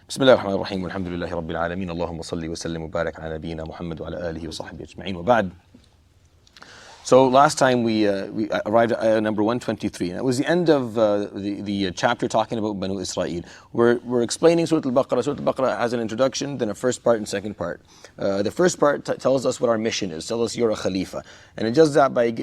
بسم الله الرحمن الرحيم والحمد لله رب العالمين اللهم صل وسلم وبارك على نبينا محمد وعلى آله وصحبه أجمعين وبعد. So last time we arrived at ayah number 123, and it was the end of the chapter talking about Banu Israel. We're explaining Surat Al-Baqara. Surat Al-Baqara has an introduction, then a first part and second part. The first part tells us what our mission is, tells us you're a Khalifa. And it does that by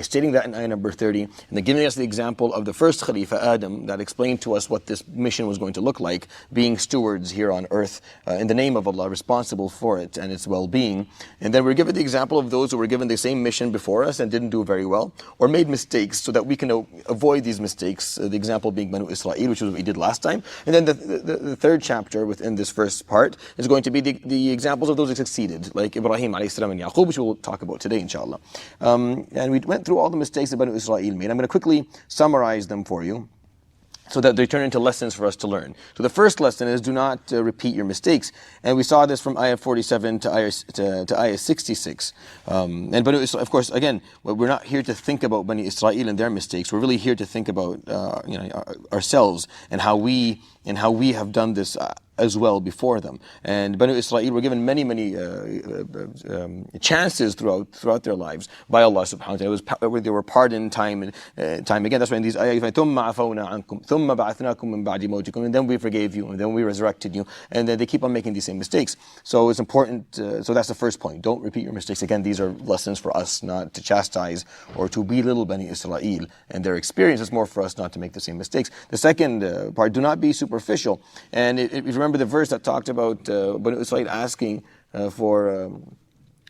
stating that in ayah number 30, and then giving us the example of the first Khalifa, Adam, that explained to us what this mission was going to look like, being stewards here on earth in the name of Allah, responsible for it and its well-being. And then we're given the example of those who were given the same mission before us and didn't do very well, or made mistakes, so that we can avoid these mistakes. The example being Banu Israel, which was what we did last time. And then the third chapter within this first part is going to be the examples of those who succeeded, like Ibrahim alayhi salam and Yaqub, which we'll talk about today, inshallah. And we went through all the mistakes that Banu Israel made. I'm going to quickly summarize them for you, so that they turn into lessons for us to learn. So the first lesson is do not repeat your mistakes. And we saw this from ayah 47 to ayah 66. And Banu Israel, of course, again, we're not here to think about Bani Israel and their mistakes. We're really here to think about ourselves and how we have done this as well before them. And Banu Israel were given many chances throughout their lives by Allah subhanahu wa ta'ala. They were pardoned time and time again. That's why in these ayahs, ثُمَّ عَفَوْنَا عَنْكُمْ ثُمَّ بَعَثْنَاكُمْ مِنْ بَعْدِ مَوْتِكُمْ, and then we forgave you, and then we resurrected you, and then they keep on making these same mistakes. So it's important, so that's the first point. Don't repeat your mistakes. Again, these are lessons for us, not to chastise or to belittle Bani Israel and their experience. It's more for us not to make the same mistakes. The second part, do not be superficial. And remember the verse that talked about Banu Israel asking for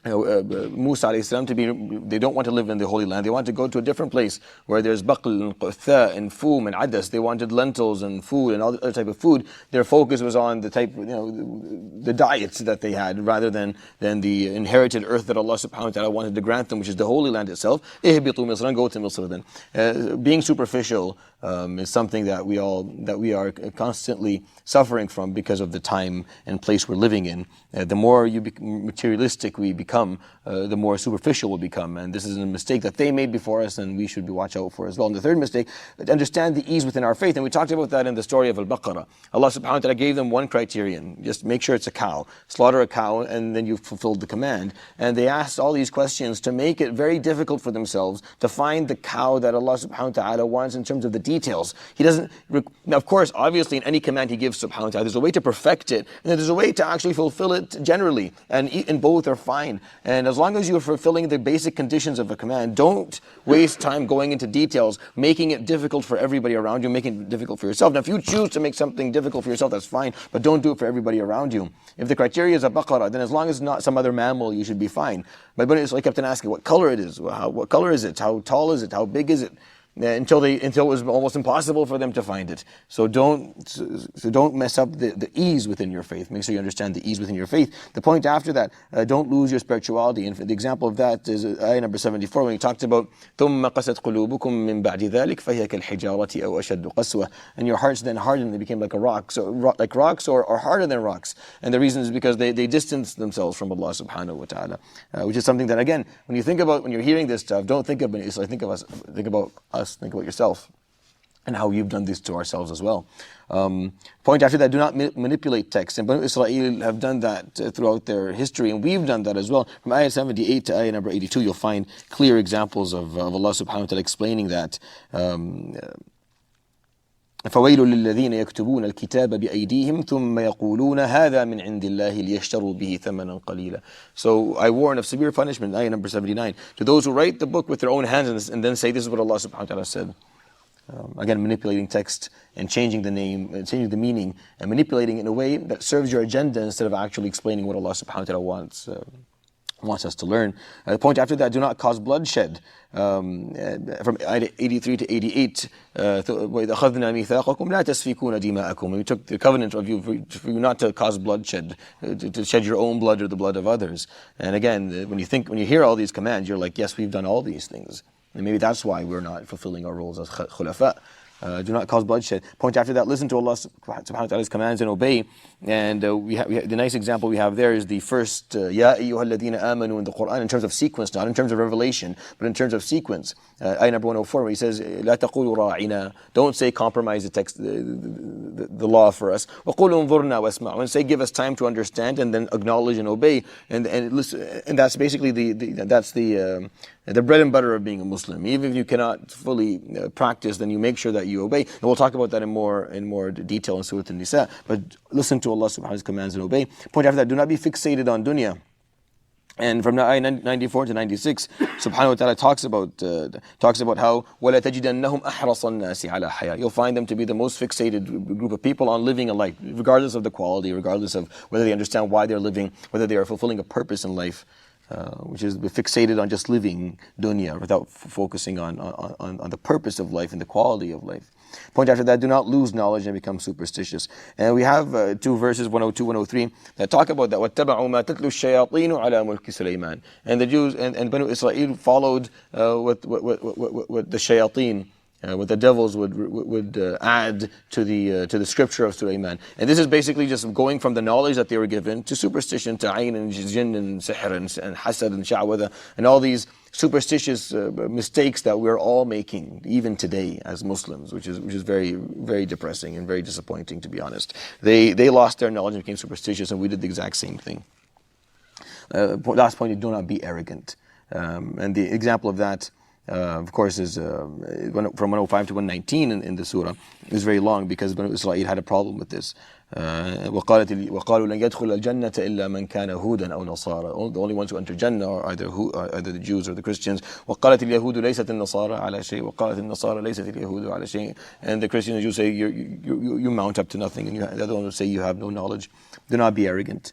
Musa alayhi salam to be, they don't want to live in the Holy Land. They want to go to a different place where there's baql and qutha and foom and adas. They wanted lentils and food and all other type of food. Their focus was on the type, the diets that they had, rather than the inherited earth that Allah subhanahu wa ta'ala wanted to grant them, which is the Holy Land itself. Ihbitu Misran, go to Misr then. Being superficial is something that we are constantly suffering from because of the time and place we're living in. The more materialistic we become, the more superficial we'll become. And this is a mistake that they made before us, and we should watch out for as well. And the third mistake, to understand the ease within our faith. And we talked about that in the story of Al-Baqarah. Allah subhanahu wa ta'ala gave them one criterion: just make sure it's a cow. Slaughter a cow, and then you've fulfilled the command. And they asked all these questions to make it very difficult for themselves to find the cow that Allah subhanahu wa ta'ala wants in terms of the details. He doesn't, now of course, obviously in any command He gives subhanahu wa ta'ala, there's a way to perfect it, and there's a way to actually fulfill it generally. And both are fine. And as long as you're fulfilling the basic conditions of a command, don't waste time going into details, making it difficult for everybody around you, making it difficult for yourself. Now, if you choose to make something difficult for yourself, that's fine, but don't do it for everybody around you. If the criteria is a baqarah, then as long as it's not some other mammal, you should be fine. But I kept on asking what color it is, what color is it, how tall is it, how big is it? Until it was almost impossible for them to find it. So don't mess up the ease within your faith. Make sure you understand the ease within your faith. The point after that, don't lose your spirituality. And the example of that is ayah number 74, when he talked about ثُمَّ قَسَتْ قُلُوبُكُم مِّن بَعْدِ ذَلِكَ فَهِيَ كَالْحِجَارَةِ أَوْ أَشَدُّ قَسْوَةً. And your hearts then hardened, they became like a rock. So like rocks or harder than rocks. And the reason is because they distanced themselves from Allah subhanahu wa ta'ala. Which is something that, again, when you're hearing this stuff, don't think of Bani Israel, think about us, think about yourself, and how you've done this to ourselves as well. Point after that, do not manipulate text. And Banu Israel have done that throughout their history, and we've done that as well. From ayah 78 to ayah number 82, you'll find clear examples of Allah subhanahu wa ta'ala explaining that. فَوَيْلٌ لِلَّذِينَ يَكْتُبُونَ الْكِتَابَ بِأَيْدِيهِمْ ثُمَّ يَقُولُونَ هَذَا مِنْ عِنْدِ اللَّهِ لِيَشْتَرُوا بِهِ ثَمَنًا قَلِيلًا. So I warn of severe punishment, ayah number 79, to those who write the book with their own hands and then say this is what Allah subhanahu wa ta'ala said. Again, manipulating text and changing the name, changing the meaning, and manipulating it in a way that serves your agenda instead of actually explaining what Allah subhanahu wa ta'ala wants us to learn. The point after that, do not cause bloodshed. From ayah 83 to 88, وَإِذْ أَخَذْنَا مِيثَاقَكُمْ لَا تَسْفِكُونَ دِمَاءَكُمْ. We took the covenant of you for you not to cause bloodshed, to shed your own blood or the blood of others. And again, when you hear all these commands, you're like, yes, we've done all these things. And maybe that's why we're not fulfilling our roles as khulafa. Do not cause bloodshed. Point after that, listen to Allah subhanahu wa ta'ala's commands and obey. And the nice example we have there is the first Ya ayyuhalladhina amanu in the Quran, in terms of sequence, not in terms of revelation, but in terms of sequence. Ayah number 104, where he says, La taqulu ra'ina, don't say compromise the text, the law for us. Wa qulu unzurna wasma'u, and say give us time to understand and then acknowledge and obey. And listen, and that's basically the bread and butter of being a Muslim. Even if you cannot fully practice, then you make sure that you obey. And we'll talk about that in more detail in Surat Al-Nisa. But listen to Allah subhanahu wa ta'ala's commands and obey. Point after that, do not be fixated on dunya. And from ayah 94 to 96, subhanahu wa ta'ala talks about how وَلَا تَجِدَنَّهُمْ أَحْرَصَ النَّاسِ عَلَى حَيَاةٍ. You'll find them to be the most fixated group of people on living a life, regardless of the quality, regardless of whether they understand why they're living, whether they are fulfilling a purpose in life. Which is fixated on just living dunya without focusing on the purpose of life and the quality of life. Point after that, do not lose knowledge and become superstitious. And we have two verses, 102, 103, that talk about that. وَاتَّبَعُوا مَا تَتْلُو الشَّيَاطِينُ عَلَى مُلْكِ سُلَيْمَانَ. And the Jews and Banu Israel followed what the shayateen, what the devils would add to the scripture of Sulaiman. And this is basically just going from the knowledge that they were given to superstition, to ayn and jinn and sihr and hasad and sha'wada, and all these superstitious mistakes that we're all making even today as Muslims, which is very, very depressing and very disappointing, to be honest. They lost their knowledge and became superstitious, and we did the exact same thing. Last point is, do not be arrogant. And the example of that, of course, is from 105 to 119 in the surah. It's very long because Banu Israel had a problem with this. وَقَالُوا لَنْ يَدْخُلَ الْجَنَّةَ إِلَّا مَنْ كَانَ هُودًا أَوْ نَصَارَى. The only ones who enter Jannah are either the Jews or the Christians. وَقَالَتِ الْيَهُودُ لَيْسَتِ النَّصَارَى عَلَى شَيْءٍ وَقَالَتِ النَّصَارَى لَيْسَتِ الْيَهُودُ عَلى شَيْءٍ. And the Christians and Jews say you mount up to nothing, and the other ones will say you have no knowledge. Do not be arrogant.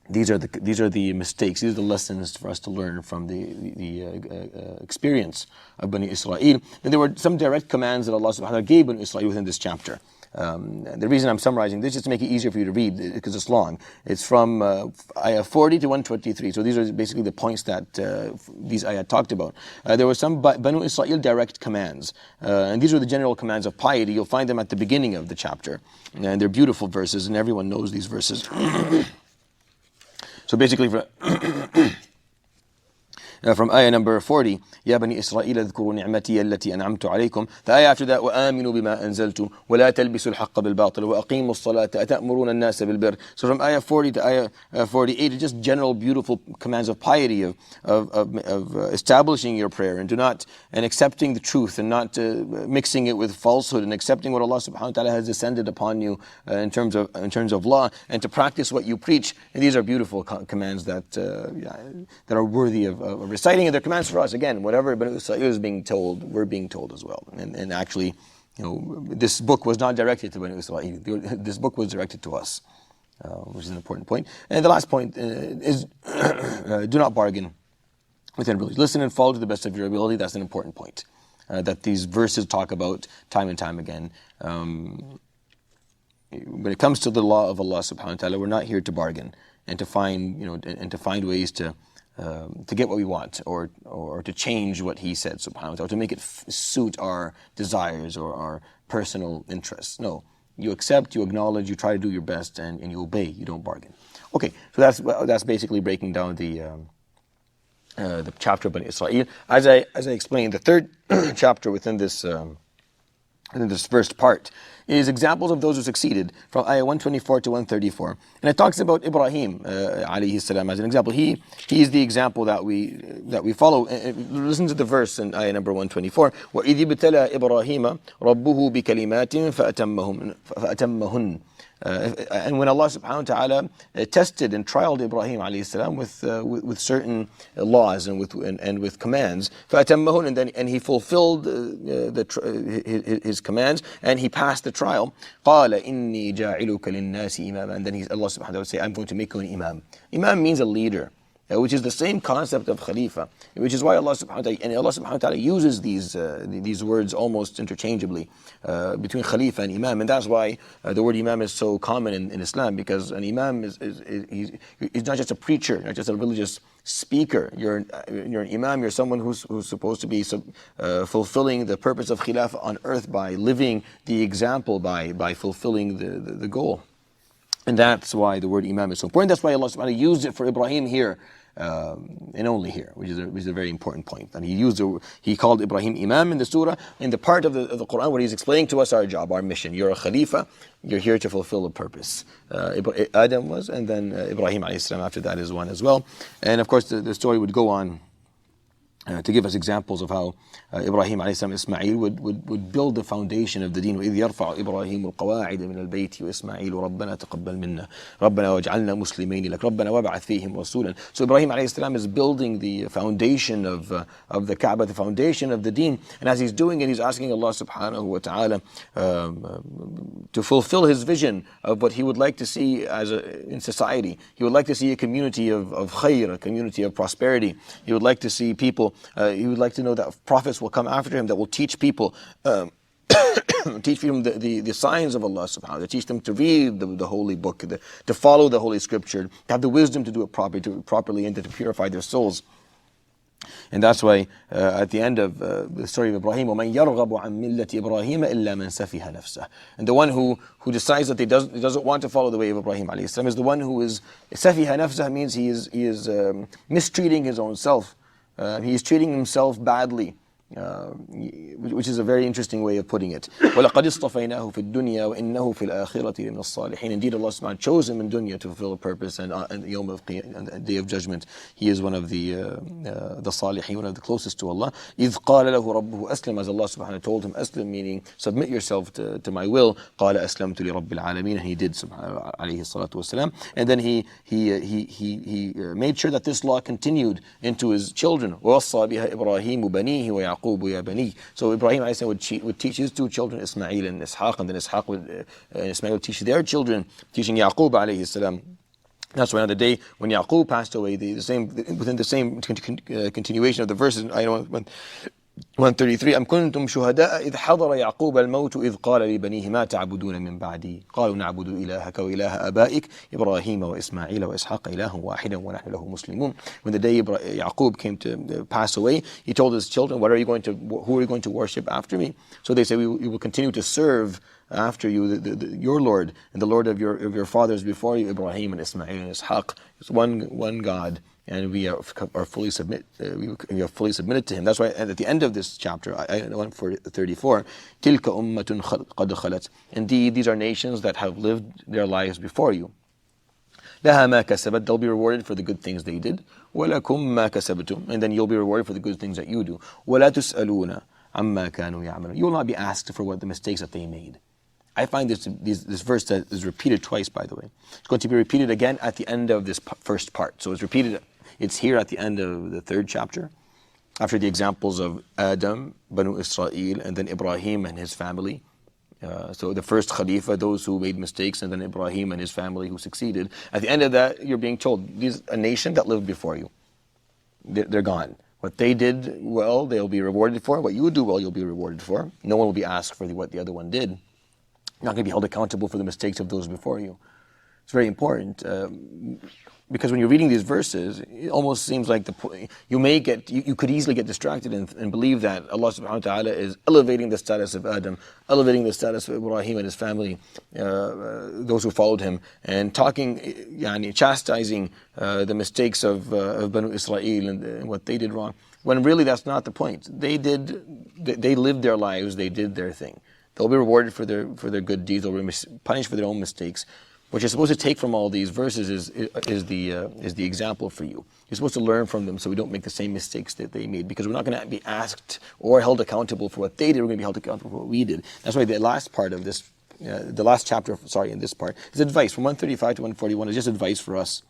These are the mistakes. These are the lessons for us to learn from the experience of Bani Israel. And there were some direct commands that Allah subhanahu wa ta'ala gave Bani Israel within this chapter. The reason I'm summarizing this is to make it easier for you to read, because it's long. It's from ayah 40 to 123. So these are basically the points that these ayah talked about. There were some Banu Israel direct commands. And these are the general commands of piety. You'll find them at the beginning of the chapter. And they're beautiful verses, and everyone knows these verses. So basically, from ayah number 40, يا بني إسرائيل اذكروا نعمتي التي أنعمت عليكم. The ayah after that, وآمنوا بما أنزلت ولا تلبسوا الحق بالباطل وأقيموا الصلاة أتأمرون الناس بالبر. So from ayah 40 to ayah 48, it's just general beautiful commands of piety, of establishing your prayer and accepting the truth and not mixing it with falsehood, and accepting what Allah subhanahu wa ta'ala has descended upon you in terms of law, and to practice what you preach. And these are beautiful commands that are worthy of reciting, and they're commands for us. Again, whatever Banu Israel is being told, we're being told as well. And actually, this book was not directed to Banu Israel. This book was directed to us, which is an important point. And the last point is do not bargain with anybody. Listen and follow to the best of your ability. That's an important point that these verses talk about time and time again. When it comes to the law of Allah subhanahu wa ta'ala, we're not here to bargain and to find ways to get what we want, or to change what He said subhanahu wa ta'ala, to make it suit our desires or our personal interests. No, you accept, you acknowledge, you try to do your best, and you obey. You don't bargain. Okay, so that's basically breaking down the chapter of Bani Israel. As I explained, the third chapter within this first part is examples of those who succeeded, from ayah 124 to 134. And it talks about Ibrahim alayhi salam as an example. He is the example that we follow. Listen to the verse in ayah number 124. وَإِذِ ابْتَلَى إِبْرَاهِيمَ رَبُّهُ بِكَلِمَاتٍ فَأَتَمَّهُنَّ. And when Allah subhanahu wa ta'ala tested and trialed Ibrahim alayhi salam with certain laws and with commands, فَأَتَمَّهُنَّ, and he fulfilled his commands, and he passed the trial. قَالَ إِنِّي جَاعِلُكَ لِلنَّاسِ إِمَامًا. And then Allah subhanahu wa ta'ala would say, I'm going to make you an imam. Imam means a leader. which is the same concept of Khalifa, which is why Allah subhanahu wa ta'ala uses these words almost interchangeably between Khalifa and Imam. And that's why the word Imam is so common in Islam, because an Imam he's not just a preacher, not just a religious speaker. You're an Imam, you're someone who's supposed to be fulfilling the purpose of Khilafah on earth by living the example, by fulfilling the goal. And that's why the word Imam is so important. That's why Allah subhanahu wa ta'ala used it for Ibrahim here, and only here, which is a very important point. And he called Ibrahim Imam in the surah, in the part of the Quran where he's explaining to us our job, our mission. You're a Khalifa, you're here to fulfill a purpose. Adam was, and then Ibrahim alayhi salam after that is one as well. And of course the story would go on to give us examples of how Ibrahim alayhi salam, Ismail would build the foundation of the deen. وَإِذْ يَرْفَعُ إِبْرَاهِيمُ الْقَوَاعِدَ مِنَ الْبَيْتِ وَإِسْمَاعِيلُ رَبَّنَا تَقَبَّلْ مِنَّا رَبَّنَا وَاجْعَلْنَا مُسْلِمَيْنِ لَكَ رَبَّنَا وَابْعَثْ فِيهِمْ رَسُولًا. So Ibrahim alayhi salam is building the foundation of the Kaaba, the foundation of the deen. And as he's doing it, he's asking Allah subhanahu wa ta'ala to fulfill his vision of what he would like to see in society. He would like to see a community of khair, a community of prosperity. He would like to see people, he would like to know that prophets will come after him that will teach people teach them the signs of Allah subhanahu wa ta'ala, teach them to read the holy book, to follow the holy scripture, to have the wisdom to do it properly and to purify their souls. And that's why at the end of the story of Ibrahim, وَمَنْ يَرْغَبُ عَنْ مِلَّةِ إِبْرَاهِيمَ إِلَّا مَنْ سَفِهَ نَفْسَهُ. And the one who decides that he doesn't want to follow the way of Ibrahim alayhi salam is the one who is سَفِهَ نَفْسَهُ, means he is mistreating his own self. He is treating himself badly, which is a very interesting way of putting it. وَلَقَدْ اصْطَفَيْنَاهُ فِي الدُّنْيَا وَإِنَّهُ فِي الْآخِرَةِ لَمِنَ الصَّالِحِينَ. Indeed, Allah subhanahu wa ta'ala chose him in dunya to fulfill a purpose, and on the Yawm of the Day of Judgment, he is one of the Salihin, one of the closest to Allah. إِذْ قَالَ لَهُ رَبُّهُ أَسْلِمْ. As Allah subhanahu wa ta'ala told him, Aslim, meaning submit yourself to my will. قَالَ أَسْلَمْتُ لِرَبِّ الْعَالَمِينَ. And he did, alayhi salatu wasalam. And then he made sure that this law continued into his children. وَوَصَّى بِهَا إِبْرَاهِيمُ بَنِيهِ وَيَعْقُوبُ يَا بَنِيهِ. So Ibrahim would teach his two children, Ismail and Ishaq, and then Ismail would teach their children, teaching Yaqub alayhi salam. That's why on the day when Yaqub passed away, within the same continuation of the verses, ayah 133, أم كنتم شهداء إذ حضر يعقوب الموت إذ قال لبنيه ما تعبدون من بعدي قالوا نعبد إلهك وإله آبائك إبراهيم وإسماعيل وإسحاق إله واحدا ونحن له مسلمون. When the day Yaqub came to pass away, he told his children, who are you going to worship after me? So they said, we will continue to serve after you your Lord and the Lord of your fathers before you, Ibrahim and Ismail and Ishaq. It's one God. And we are fully submitted to him. That's why at the end of this chapter, ayah 134, تِلْكَ أُمَّةٌ قَدْ خَلَتْ. Indeed, these are nations that have lived their lives before you. لَهَا مَا كَسَبَتْ. They'll be rewarded for the good things they did. وَلَكُمْ مَا كَسَبْتُمْ. And then you'll be rewarded for the good things that you do. وَلَا تُسْأَلُونَ عَمَّا كَانُوا يَعْمَلُونَ. You will not be asked for what the mistakes that they made. I find this verse that is repeated twice, by the way. It's going to be repeated again at the end of this first part. So it's repeated. It's here at the end of the third chapter, after the examples of Adam, Banu Israel, and then Ibrahim and his family. So the first Khalifa, those who made mistakes, and then Ibrahim and his family who succeeded. At the end of that, you're being told, a nation that lived before you, they're gone. What they did well, they'll be rewarded for. What you do well, you'll be rewarded for. No one will be asked for what the other one did. You're not going to be held accountable for the mistakes of those before you. It's very important. Because when you're reading these verses, it almost seems like you could easily get distracted and believe that Allah subhanahu wa ta'ala is elevating the status of Adam, elevating the status of Ibrahim and his family, those who followed him, and chastising the mistakes of Banu Israel and what they did wrong. When really that's not the point. They lived their lives, they did their thing. They'll be rewarded for their good deeds, they'll be punished for their own mistakes. What you're supposed to take from all these verses is the example for you. You're supposed to learn from them so we don't make the same mistakes that they made, because we're not going to be asked or held accountable for what they did. We're going to be held accountable for what we did. That's why the last part of this, the last chapter, in this part, is advice. From 135 to 141 is just advice for us.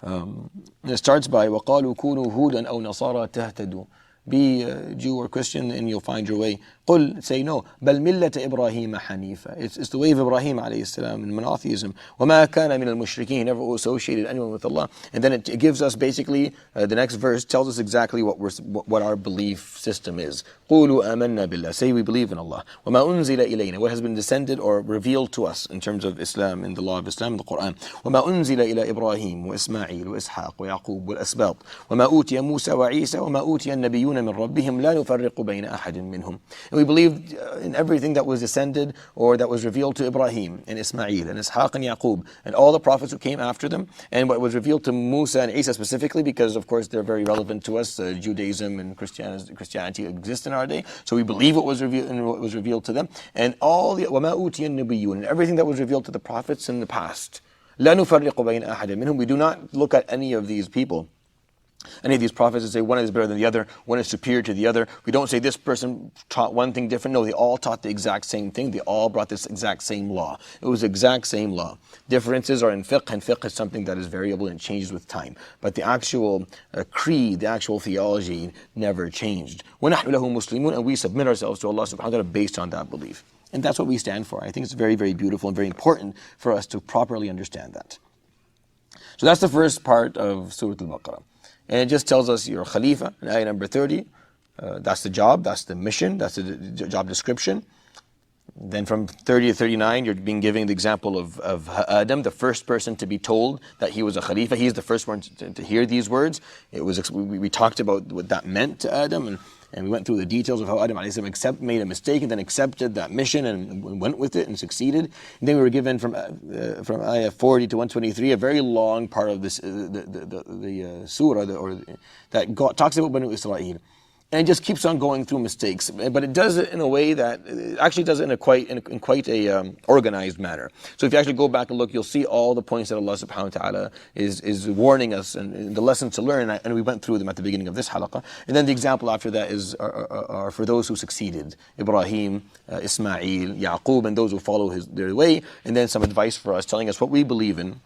And it starts by وَقَالُوا كُونُوا هُودًا أَوْ نَصَارَى تَهْتَدُوا. Be a Jew or Christian and you'll find your way. قل, say no, بل ملة إبراهيم حنيفا. It's the way of Ibrahim alayhi salam in monotheism. وما كان من المشركين, he never associated anyone with Allah. And then it gives us basically, the next verse tells us exactly what our belief system is. قولوا آمنا بالله, say we believe in Allah. وما أنزل إلينا, what has been descended or revealed to us in terms of Islam, in the law of Islam, in the Quran. وما أنزل إلى إبراهيم وإسماعيل وإسحاق ويعقوب والأسباط وما أوتي موسى وعيسى وما أوتي النبيون من ربهم لا نفرق بين أحد منهم. And we believed in everything that was descended or that was revealed to Ibrahim and Ismail and Ishaq and Yaqub and all the prophets who came after them, and what was revealed to Musa and Isa specifically, because of course they're very relevant to us. Judaism and Christianity exist in our day, so we believe what was revealed to them, and all the وَمَا أُوتِيَ النَّبِيُّونَ, and everything that was revealed to the prophets in the past. لَا نُفَرِّقُ بَيْنَ أَحَدٍ مِنْهُمْ, we do not look at any of these people, any of these prophets, and say one is better than the other, one is superior to the other. We don't say this person taught one thing different. No, they all taught the exact same thing. They all brought this exact same law. It was the exact same law. Differences are in fiqh, and fiqh is something that is variable and changes with time. But the actual creed, the actual theology never changed. وَنَحْنُ لَهُ مُسْلِمُونَ, and we submit ourselves to Allah subhanahu wa ta'ala based on that belief. And that's what we stand for. I think it's very, very beautiful and very important for us to properly understand that. So that's the first part of Surat Al-Baqarah. And it just tells us you're a Khalifa in ayah number 30. That's the job, that's the mission, that's the job description. Then from 30 to 39, you're being given the example of Adam, the first person to be told that he was a Khalifa. He's the first one to hear these words. We talked about what that meant to Adam, and we went through the details of how Adam made a mistake and then accepted that mission and went with it and succeeded. And then we were given from ayah 40 to 123 a very long part of this the surah that talks about Banu Israel. And it just keeps on going through mistakes, but it does it in a way that it actually does it in quite a organized manner. So if you actually go back and look, you'll see all the points that Allah subhanahu wa ta'ala is warning us and the lessons to learn, and we went through them at the beginning of this halaqah. And then the example after that are for those who succeeded: Ibrahim, Ismail, Yaqub, and those who follow their way. And then some advice for us, telling us what we believe in.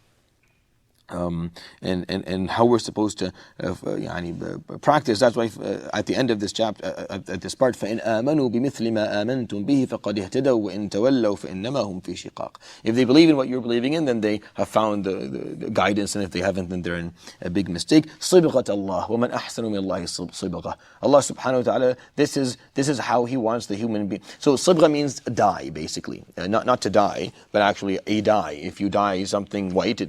And how we're supposed to practice. That's why at the end of this chapter, at this part, فَإِنْ آمَنُوا بِمِثْلِ مَا آمَنْتُمْ بِهِ فَقَدْ اهْتَدَوْا وَإِنْ تَوَلَّوْا فَإِنَّمَا هُمْ فِي شِقَاقٍ. If they believe in what you're believing in, then they have found the guidance, and if they haven't, then they're in a big mistake. صِبْغَةَ اللَّهِ وَمَنْ أَحْسَنُ مِنَ اللَّهِ صِبْغَةً. Allah subhanahu wa ta'ala, this is how He wants the human being. So صِبْغَة means die, basically. Not to die, but actually a die. If you dye something white,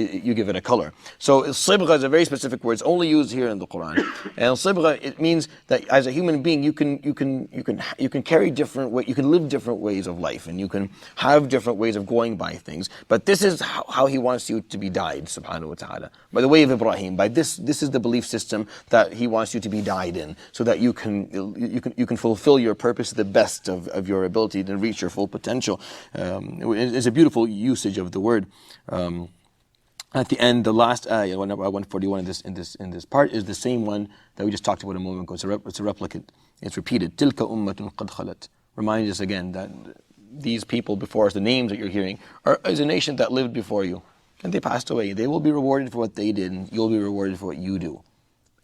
you give it a color. So sibgha is a very specific word. It's only used here in the Quran. And sibgha, it means that as a human being, you can carry different way, you can live different ways of life, and you can have different ways of going by things. But this is how He wants you to be dyed, subhanahu wa ta'ala. By the way of Ibrahim, by this is the belief system that He wants you to be dyed in, so that you can fulfill your purpose to the best of your ability to reach your full potential. It's a beautiful usage of the word. At the end, the last ayah, 141 in this part, is the same one that we just talked about a moment ago. It's a replicate. It's repeated. تِلْكَ أُمَّةٌ قَدْ خَلَتْ. Reminds us again that these people before us, the names that you're hearing, is a nation that lived before you. And they passed away. They will be rewarded for what they did, and you'll be rewarded for what you do.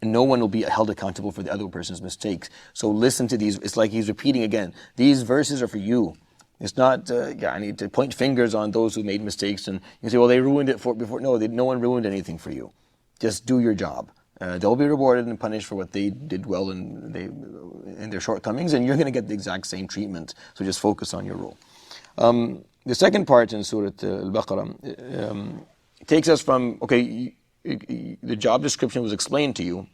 And no one will be held accountable for the other person's mistakes. So listen to these. It's like he's repeating again. These verses are for you. It's not I need to point fingers on those who made mistakes and you say, well, they ruined it before. No, no one ruined anything for you. Just do your job. They'll be rewarded and punished for what they did well in their shortcomings, and you're going to get the exact same treatment. So just focus on your role. The second part in Surat Al-Baqarah takes us from, the job description was explained to you,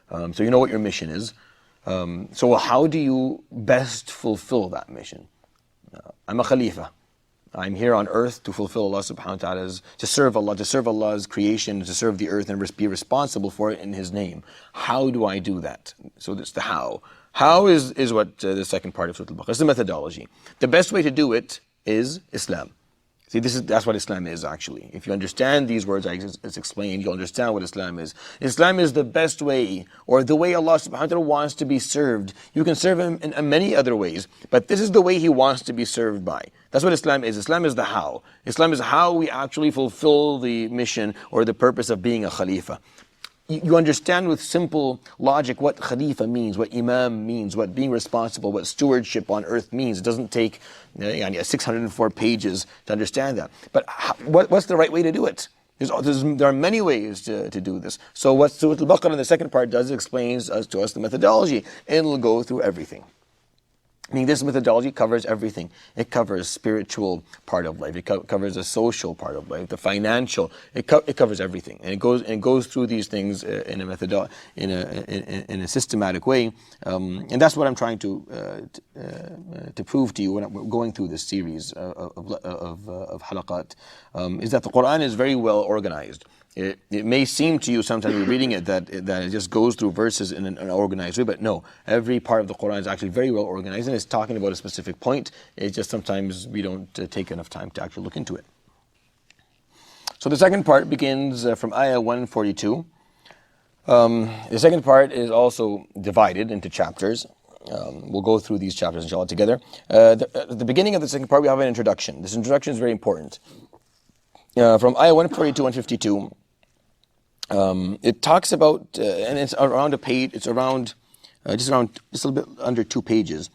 so you know what your mission is. So how do you best fulfill that mission? I'm a Khalifa. I'm here on earth to fulfill Allah subhanahu wa ta'ala's, to serve Allah's creation, to serve the earth and be responsible for it in His name. How do I do that? So that's the how. How is what the second part of Surat Al-Baqarah. It's the methodology. The best way to do it is Islam. See, that's what Islam is actually. If you understand these words as explained, you'll understand what Islam is. Islam is the best way, or the way Allah subhanahu wa ta'ala wants to be served. You can serve Him in many other ways, but this is the way He wants to be served by. That's what Islam is. Islam is the how. Islam is how we actually fulfill the mission or the purpose of being a Khalifa. you understand with simple logic what Khalifa means, what Imam means, what being responsible, what stewardship on earth means. It doesn't take 604 pages to understand that. But what's the right way to do it? There are many ways to do this. So what Surat Al-Baqara in the second part does, it explains to us the methodology, and it'll go through everything. I mean, this methodology covers everything. It covers spiritual part of life. It covers the social part of life, the financial. It covers everything, and it goes through these things in a systematic way. And that's what I'm trying to prove to you when we're going through this series of halaqat, is that the Quran is very well organized. It may seem to you sometimes when you're reading it that it just goes through verses in an organized way, but no, every part of the Quran is actually very well organized, and it's talking about a specific point. It's just sometimes we don't take enough time to actually look into it. So the second part begins from ayah 142. The second part is also divided into chapters. We'll go through these chapters inshallah together. At the beginning of the second part we have an introduction. This introduction is very important. From ayah 142 to 152, it talks about, and it's around a page, it's around, just a little bit under 2 pages.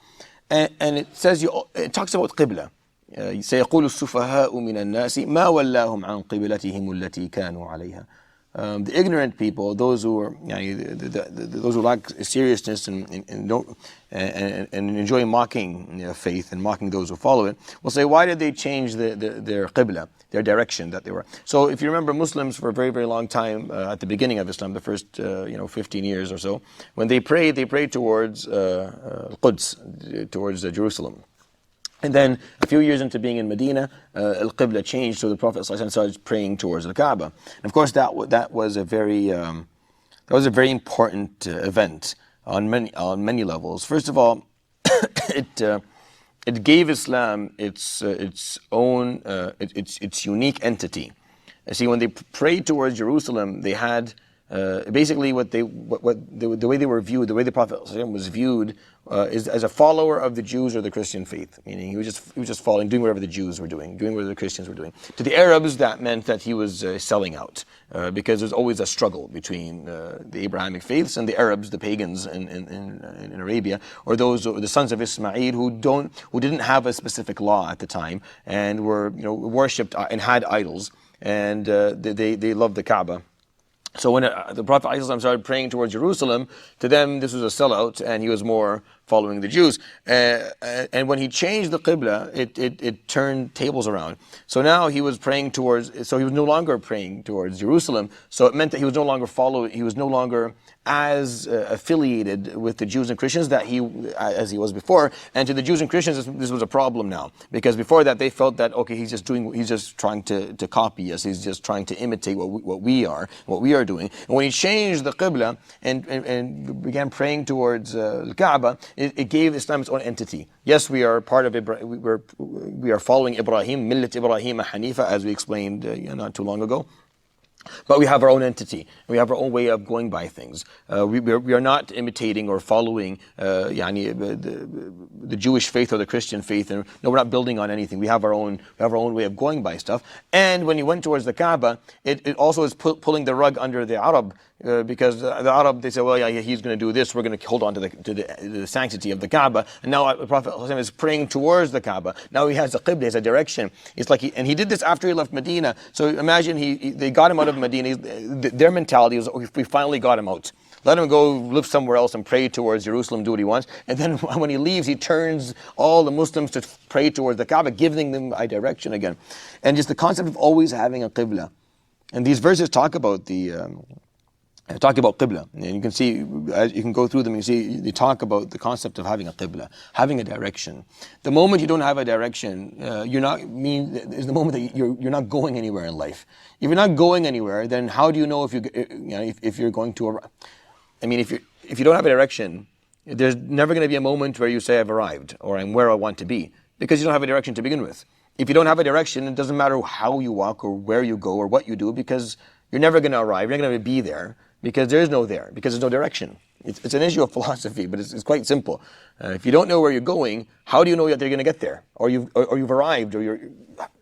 And it says, it talks about Qibla. سيقول السفهاء من الناس ما ولاهم عن قبلتهم التي كانوا عليها. The ignorant people, those who are, those who lack seriousness and don't and enjoy mocking faith and mocking those who follow it, will say, why did they change their qibla, their direction that they were? So if you remember, Muslims for a very, very long time at the beginning of Islam, the first 15 years or so, when they prayed towards Quds, towards Jerusalem. And then a few years into being in Medina, Al-Qibla changed, so the Prophet ﷺ started praying towards the Kaaba. And of course, that was a very important event on many levels. First of all, it gave Islam its own its unique entity. See, when they prayed towards Jerusalem, they had basically the way they were viewed, the way the Prophet ﷺ was viewed is as a follower of the Jews or the Christian faith. Meaning he was just following, doing whatever the Jews were doing whatever the Christians were doing. To the Arabs, that meant that he was selling out, because there's always a struggle between the Abrahamic faiths and the Arabs, the pagans in Arabia, or the sons of Ismail who didn't have a specific law at the time and were worshipped and had idols, and they loved the Kaaba. So when the Prophet ﷺ started praying towards Jerusalem, to them this was a sellout, and he was more following the Jews. And when he changed the Qibla, it turned tables around. So now he was no longer praying towards Jerusalem. So it meant that he was no longer as affiliated with the Jews and Christians as he was before. And to the Jews and Christians, this was a problem now, because before that they felt that, okay, he's just trying to copy us. He's just trying to imitate what we are doing. And when he changed the Qibla and began praying towards the Kaaba, it gave Islam its own entity. Yes, we are part of we are following Ibrahim, Millat Ibrahim Hanifa, as we explained not too long ago. But we have our own entity. We have our own way of going by things. We are not imitating or following the Jewish faith or the Christian faith. And no, we're not building on anything. We have our own way of going by stuff. And when you went towards the Kaaba, it also is pulling the rug under the Arab. Because the Arab, they say, well, yeah, he's going to do this. We're going to hold on to the sanctity of the Kaaba. And now the Prophet ﷺ is praying towards the Kaaba. Now he has a qibla, he has a direction. It's like he did this after he left Medina. So imagine they got him out of Medina. Their mentality was, we finally got him out. Let him go live somewhere else and pray towards Jerusalem, do what he wants. And then when he leaves, he turns all the Muslims to pray towards the Kaaba, giving them a direction again. And just the concept of always having a qibla. And these verses talk about qibla, and you can see, as you can go through them, you see they talk about the concept of having a qibla, having a direction. The moment you don't have a direction, is the moment that you're not going anywhere in life. If you're not going anywhere, then how do you know if you're going to arrive? I mean, if you don't have a direction, there's never going to be a moment where you say I've arrived or I'm where I want to be, because you don't have a direction to begin with. If you don't have a direction, it doesn't matter how you walk or where you go or what you do, because you're never going to arrive. You're not going to be there. Because there is no there, because there's no direction. It's an issue of philosophy, but it's quite simple. If you don't know where you're going, how do you know that you're going to get there? Or you've arrived, or you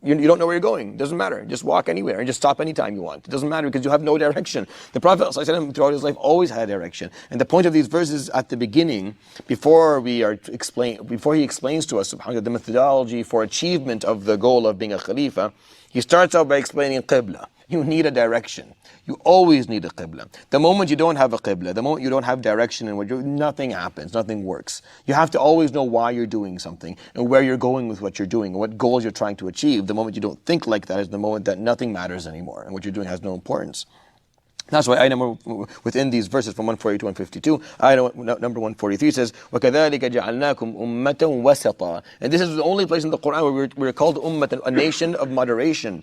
don't know where you're going. It doesn't matter. Just walk anywhere and just stop anytime you want. It doesn't matter because you have no direction. The Prophet ﷺ throughout his life always had direction. And the point of these verses at the beginning, before he explains to us subhanAllah, the methodology for achievement of the goal of being a Khalifa, he starts out by explaining Qibla. You need a direction. You always need a Qibla. The moment you don't have a Qibla, the moment you don't have direction in what you're doing, nothing happens, nothing works. You have to always know why you're doing something and where you're going with what you're doing and what goals you're trying to achieve. The moment you don't think like that is the moment that nothing matters anymore and what you're doing has no importance. That's why ayah number within these verses from 140 to 152, ayah number 143 says, وَكَذَلِكَ جَعَلْنَاكُمْ أُمَّةً وَسَطًا. And this is the only place in the Quran where we're called ummah, a nation of moderation.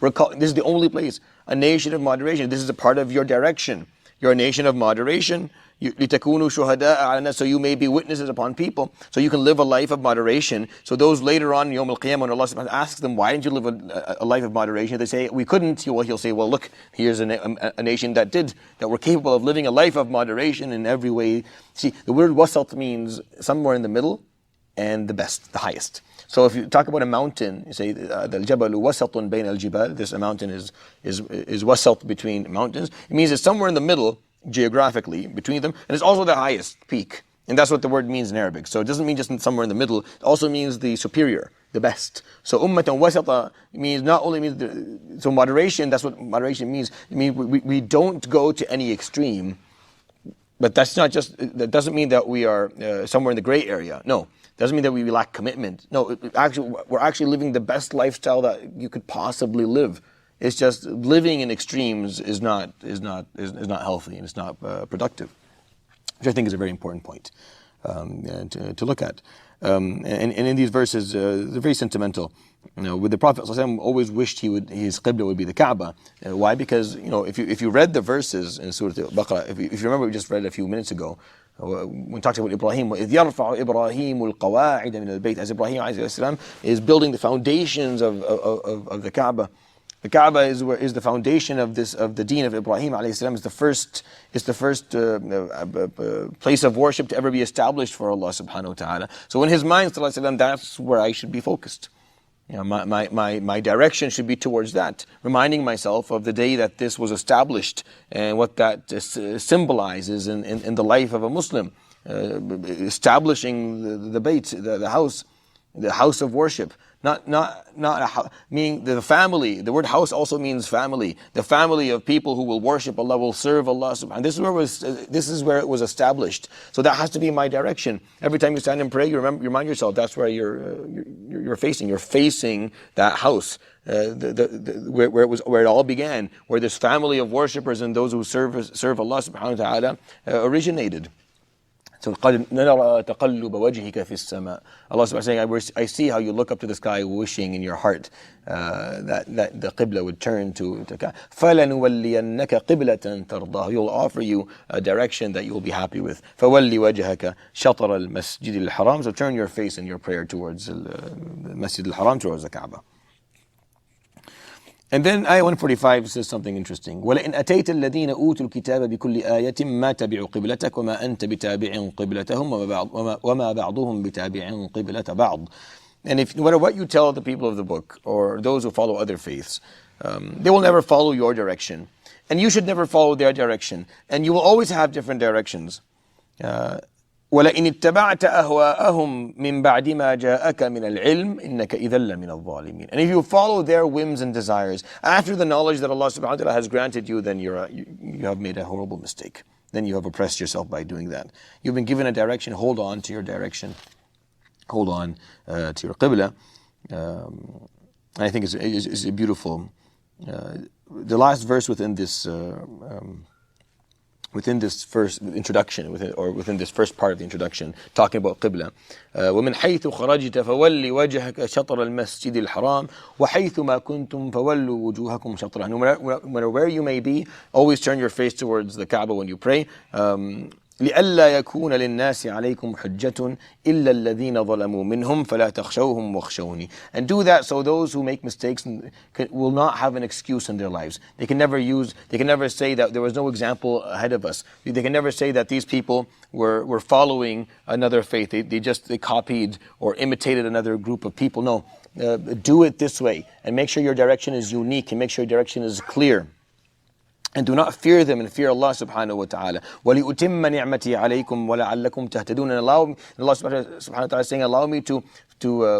This is the only place, a nation of moderation. This is a part of your direction. You're a nation of moderation. لِتَكُونُوا شُهَدَاءَ عَلَى النَّاسِ, so you may be witnesses upon people, so you can live a life of moderation. So those later on, Yawm al-Qiyamah, when Allah subhanahu wa ta'ala asks them, why didn't you live a life of moderation? They say, we couldn't. He'll say, well, look, here's a nation that were capable of living a life of moderation in every way. See, the word wasat means somewhere in the middle and the best, the highest. So if you talk about a mountain, you say, الْجَبَلُ وَسَطٌ بَيْنَ الْجِبَالِ, this mountain is wasat between mountains. It means it's somewhere in the middle, geographically, between them, and it's also the highest peak. And that's what the word means in Arabic. So it doesn't mean just somewhere in the middle, it also means the superior, the best. So ummatan wasata means not only means, so moderation, that's what moderation means. It means we don't go to any extreme, but that doesn't mean that we are somewhere in the gray area. No. Doesn't mean that we lack commitment. No, we're actually living the best lifestyle that you could possibly live. It's just living in extremes is not healthy and it's not productive, which I think is a very important point to look at. And in these verses, they're very sentimental. With the Prophet ﷺ always wished his qibla would be the Kaaba. Why? Because if you read the verses in Surat Al-Baqara, if you remember, we just read it a few minutes ago. When we talked about Ibrahim, وَإِذْ يَرْفَعُ إِبْرَاهِيمُ الْقَوَاعِدَ مِنَ الْبَيْتِ, as Ibrahim ﷺ is building the foundations of the Kaaba. The Kaaba is the foundation of the deen of Ibrahim ﷺ. It's the first place of worship to ever be established for Allah subhanahu wa ta'ala. So in his mind, that's where I should be focused. My direction should be towards that, reminding myself of the day that this was established and what that symbolizes in the life of a Muslim, establishing the Bayt, the house of worship. Meaning the family. The word house also means family. The family of people who will worship Allah, will serve Allah subhanahu. This is where it was established. So that has to be my direction. Every time you stand and pray, you remind yourself that's where you're facing. You're facing that house, where it all began, where this family of worshippers and those who serve Allah subhanahu wa ta'ala originated. So قَدْ نَرَى تَقَلُّبَ وَجْهِكَ فِي السَّمَاءِ. Allah subhanahu wa ta'ala saying, I see how you look up to the sky wishing in your heart that the qibla would turn to فَلَنُوَلِّيَنَّكَ قِبْلَةً تَرْضَاهُ. He will offer you a direction that you will be happy with. فَوَلِّ وَجْهَكَ شَطْرَ الْمَسْجِدِ الْحَرَامِ. So turn your face in your prayer towards the Masjid al-Haram, towards the Kaaba. And then ayah 145 says something interesting. وَلَئِنْ أَتَيْتَ الَّذِينَ أُوتُوا الْكِتَابَ بِكُلِّ آيَةٍ مَا تَبِعُوا قِبْلَتَكَ وَمَا أَنْتَ بِتَابِعٍ قِبْلَتَهُمْ وَمَا بَعْضُهُمْ بِتَابِعٍ قِبْلَةَ بَعْضٍ. And no matter what you tell the people of the book or those who follow other faiths, they will never follow your direction. And you should never follow their direction. And you will always have different directions. وَلَئِنِ اتَّبَعْتَ أَهْوَاءَهُمْ مِنْ بَعْدِ مَا جَاءَكَ مِنَ الْعِلْمِ إِنَّكَ إِذًا لَمِنَ الظَّالِمِينَ. And if you follow their whims and desires after the knowledge that Allah subhanahu wa ta'ala has granted you, then you have made a horrible mistake. Then you have oppressed yourself by doing that. You've been given a direction, hold on to your direction. Hold on to your qibla. I think it's a beautiful, the last verse within this first introduction, within this first part of the introduction, talking about qibla. وَمِنْ حَيْثُ خَرَجْتَ فَوَلِّ وَجْهَكَ شَطْرَ الْمَسْجِدِ الْحَرَامِ وَحَيْثُ مَا كُنْتُمْ فَوَلُّوا وُجُوهَكُمْ شَطْرَهُ. No matter where you may be, always turn your face towards the Kaaba when you pray. لئلا يكون للناس عليكم حجة إلا الذين ظلموا منهم فلا تخشوهم واخشوني. And do that so those who make mistakes will not have an excuse in their lives. They can never say that there was no example ahead of us. They can never say that these people were following another faith. They copied or imitated another group of people. No, do it this way and make sure your direction is unique and make sure your direction is clear. And do not fear them and fear Allah subhanahu wa ta'ala. وَلِأُتِمَّ نِعْمَتِي عَلَيْكُمْ وَلَعَلَّكُمْ تَهْتَدُونَ. And Allah subhanahu wa ta'ala is saying, allow me to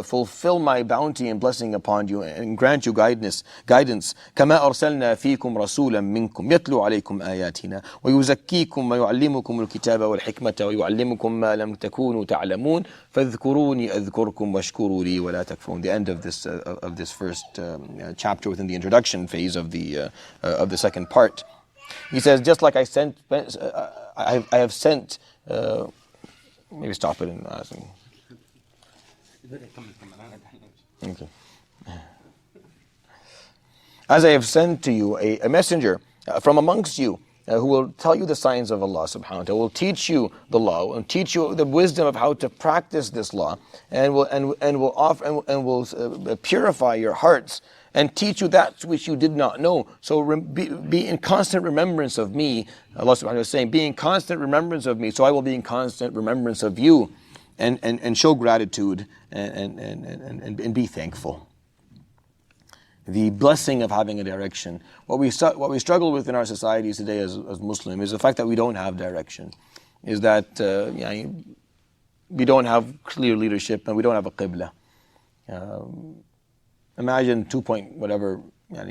fulfill my bounty and blessing upon you and grant you guidance. كَمَا أَرْسَلْنَا فِيكُمْ رَسُولًا مِّنْكُمْ يَتْلُو عَلَيْكُمْ آيَاتِنَا وَيُزَكِّيكُمْ وَيُعَلِّمُكُمُ الْكِتَابَ وَالْحِكْمَةَ وَيُعَلِّمُكُمْ مَا لَمْ تَكُونُوا تَعْلَمُونَ فَاذْكُرُونِي أَذْكُرْكُمْ وَاشْكُرُوا لِي وَلَا تَكْفُرُونَ. The end of this first chapter within the introduction phase of the second part. He says, just like I have sent. Maybe stop it and ask him. Okay. As I have sent to you a messenger from amongst you who will tell you the signs of Allah subhanahu wa ta'ala, will teach you the law and teach you the wisdom of how to practice this law, and will purify your hearts and teach you that which you did not know. So be in constant remembrance of me. Allah subhanahu wa ta'ala is saying, be in constant remembrance of me, so I will be in constant remembrance of you, and show gratitude and be thankful. The blessing of having a direction. What we struggle with in our societies today as Muslim is the fact that we don't have direction. Is that we don't have clear leadership and we don't have a qibla. Imagine 2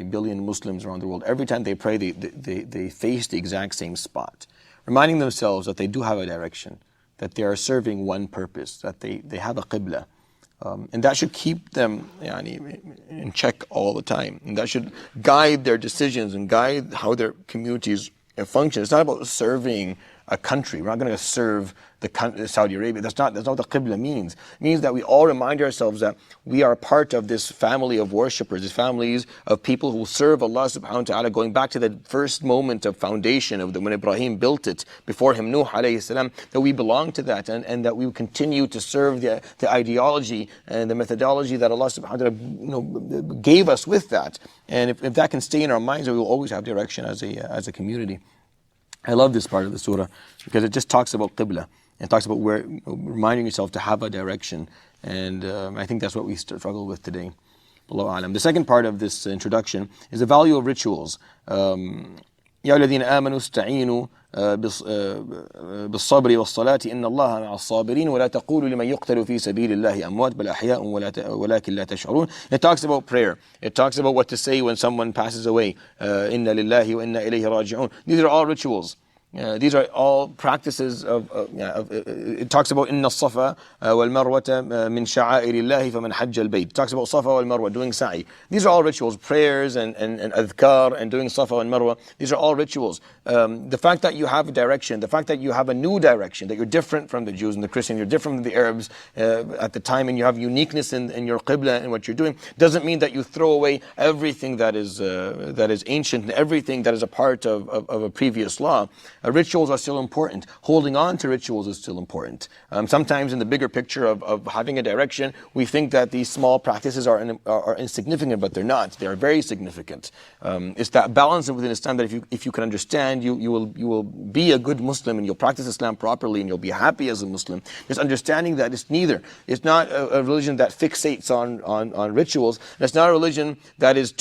billion Muslims around the world. Every time they pray, they face the exact same spot, reminding themselves that they do have a direction, that they are serving one purpose, that they have a qibla. And that should keep them in check all the time. And that should guide their decisions and guide how their communities function. It's not about serving a country. We're not going to serve Saudi Arabia. That's not what the qibla means. It means that we all remind ourselves that we are part of this family of worshippers, these families of people who serve Allah subhanahu wa ta'ala, going back to the first moment of foundation of when Ibrahim built it, before him Nuh alayhi salam, that we belong to that, and that we will continue to serve the ideology and the methodology that Allah subhanahu wa ta'ala gave us with that. And if that can stay in our minds, we will always have direction as a community. I love this part of the surah because it just talks about qibla and talks about reminding yourself to have a direction, and I think that's what we struggle with today. Allahu a'lam. The second part of this introduction is the value of rituals. يا الذين آمنوا استعينوا بالصبر والصلاة إن الله مع الصابرين ولا تقولوا لمن يقتل في سبيل الله أموات بل أحياء ولكن لا تشعرون. It talks about prayer. It talks about what to say when someone passes away. إنا لله وإنا إليه راجعون. These are all rituals. These are all practices it talks about إن الصفا والمروة من شعائر الله فمن حج البيت. It talks about Safa wal Marwa, doing sa'i. These are all rituals, prayers and adhkar and doing Safa wal Marwa. These are all rituals. The fact that you have a direction, the fact that you have a new direction, that you're different from the Jews and the Christians, you're different from the Arabs at the time, and you have uniqueness in your qibla and what you're doing, doesn't mean that you throw away everything that is ancient and everything that is a part of a previous law. Rituals are still important. Holding on to rituals is still important. Sometimes in the bigger picture of having a direction, we think that these small practices are insignificant, but they're not. They are very significant. It's that balance within Islam that if you can understand, you will be a good Muslim and you'll practice Islam properly and you'll be happy as a Muslim. Just understanding that it's neither. It's not a religion that fixates on rituals. And it's not a religion that is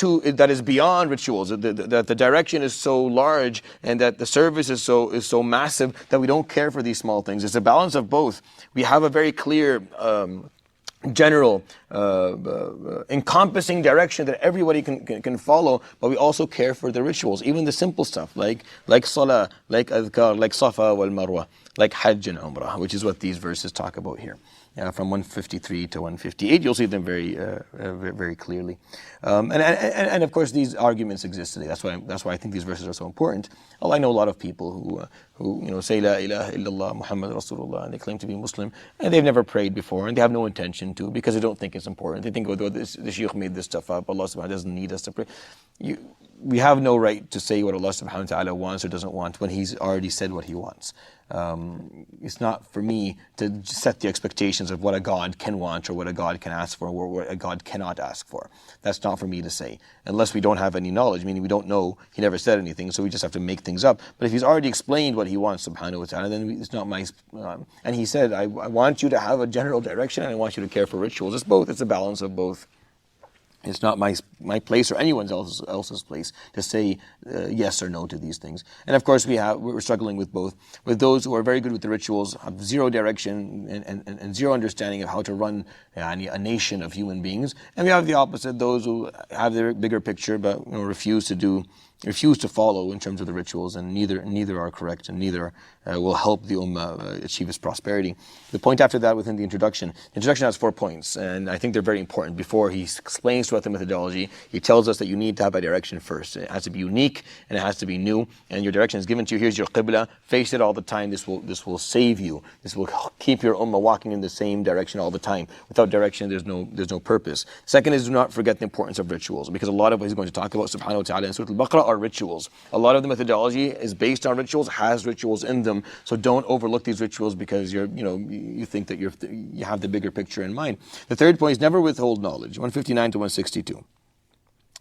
beyond rituals. That the direction is so large and that the service is so massive that we don't care for these small things. It's a balance of both. We have a very clear general encompassing direction that everybody can follow, but we also care for the rituals, even the simple stuff like salah, like adhkar, like Safa wal Marwa, like Hajj and Umrah, which is what these verses talk about here. From 153 to 158, you'll see them very very clearly. And of course these arguments exist today. That's why I think these verses are so important. I know a lot of people who say La ilaha illallah Muhammad Rasulullah, and they claim to be Muslim, and they've never prayed before, and they have no intention to, because they don't think it's important. They think, the shaykh made this stuff up. Allah subhanahu wa ta'ala doesn't need us to pray. we have no right to say what Allah subhanahu wa ta'ala wants or doesn't want when He's already said what He wants. It's not for me to set the expectations of what a God can want or what a God can ask for or what a God cannot ask for. That's not for me to say. Unless we don't have any knowledge, meaning we don't know, He never said anything, so we just have to make things up. But if He's already explained what He wants subhanahu wa ta'ala, then it's not my... and He said, I want you to have a general direction and I want you to care for rituals. It's both. It's a balance of both. It's not my place or anyone else's place to say yes or no to these things. And of course we're struggling with both. With those who are very good with the rituals, have zero direction and zero understanding of how to run a nation of human beings. And we have the opposite, those who have their bigger picture but refuse to follow in terms of the rituals, and neither are correct and neither will help the ummah achieve its prosperity. The point after that within the introduction has 4 points, and I think they're very important. Before he explains to us the methodology, he tells us that you need to have a direction first. It has to be unique and it has to be new, and your direction is given to you. Here's your qibla, face it all the time. This will save you. This will keep your ummah walking in the same direction all the time. Without direction, there's no purpose. Second is, do not forget the importance of rituals, because a lot of what he's going to talk about subhanahu wa ta'ala in Surat Al-Baqara are rituals. A lot of the methodology is based on rituals, has rituals in them. So don't overlook these rituals because you think that you have the bigger picture in mind. The third point is never withhold knowledge. 159 to 162.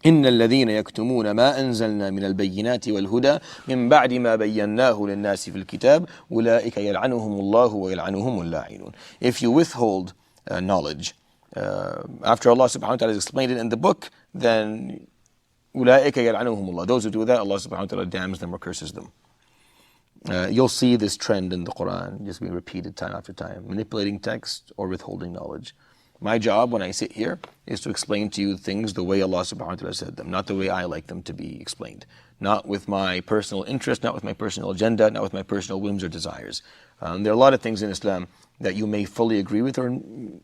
إن الذين يكتمون ما أنزلنا من البينات والهدى من بعد ما بيناه للناس في الكتاب أولئك يلعنهم الله ويلعنهم اللاعنون. If you withhold knowledge after Allah subhanahu wa ta'ala has explained it in the book, then أولئك يلعنهم الله. Those who do that, Allah subhanahu wa ta'ala damns them or curses them. You'll see this trend in the Quran just being repeated time after time, manipulating text or withholding knowledge. My job when I sit here is to explain to you things the way Allah subhanahu wa ta'ala said them, not the way I like them to be explained. Not with my personal interest, not with my personal agenda, not with my personal whims or desires. There are a lot of things in Islam that you may fully agree with or you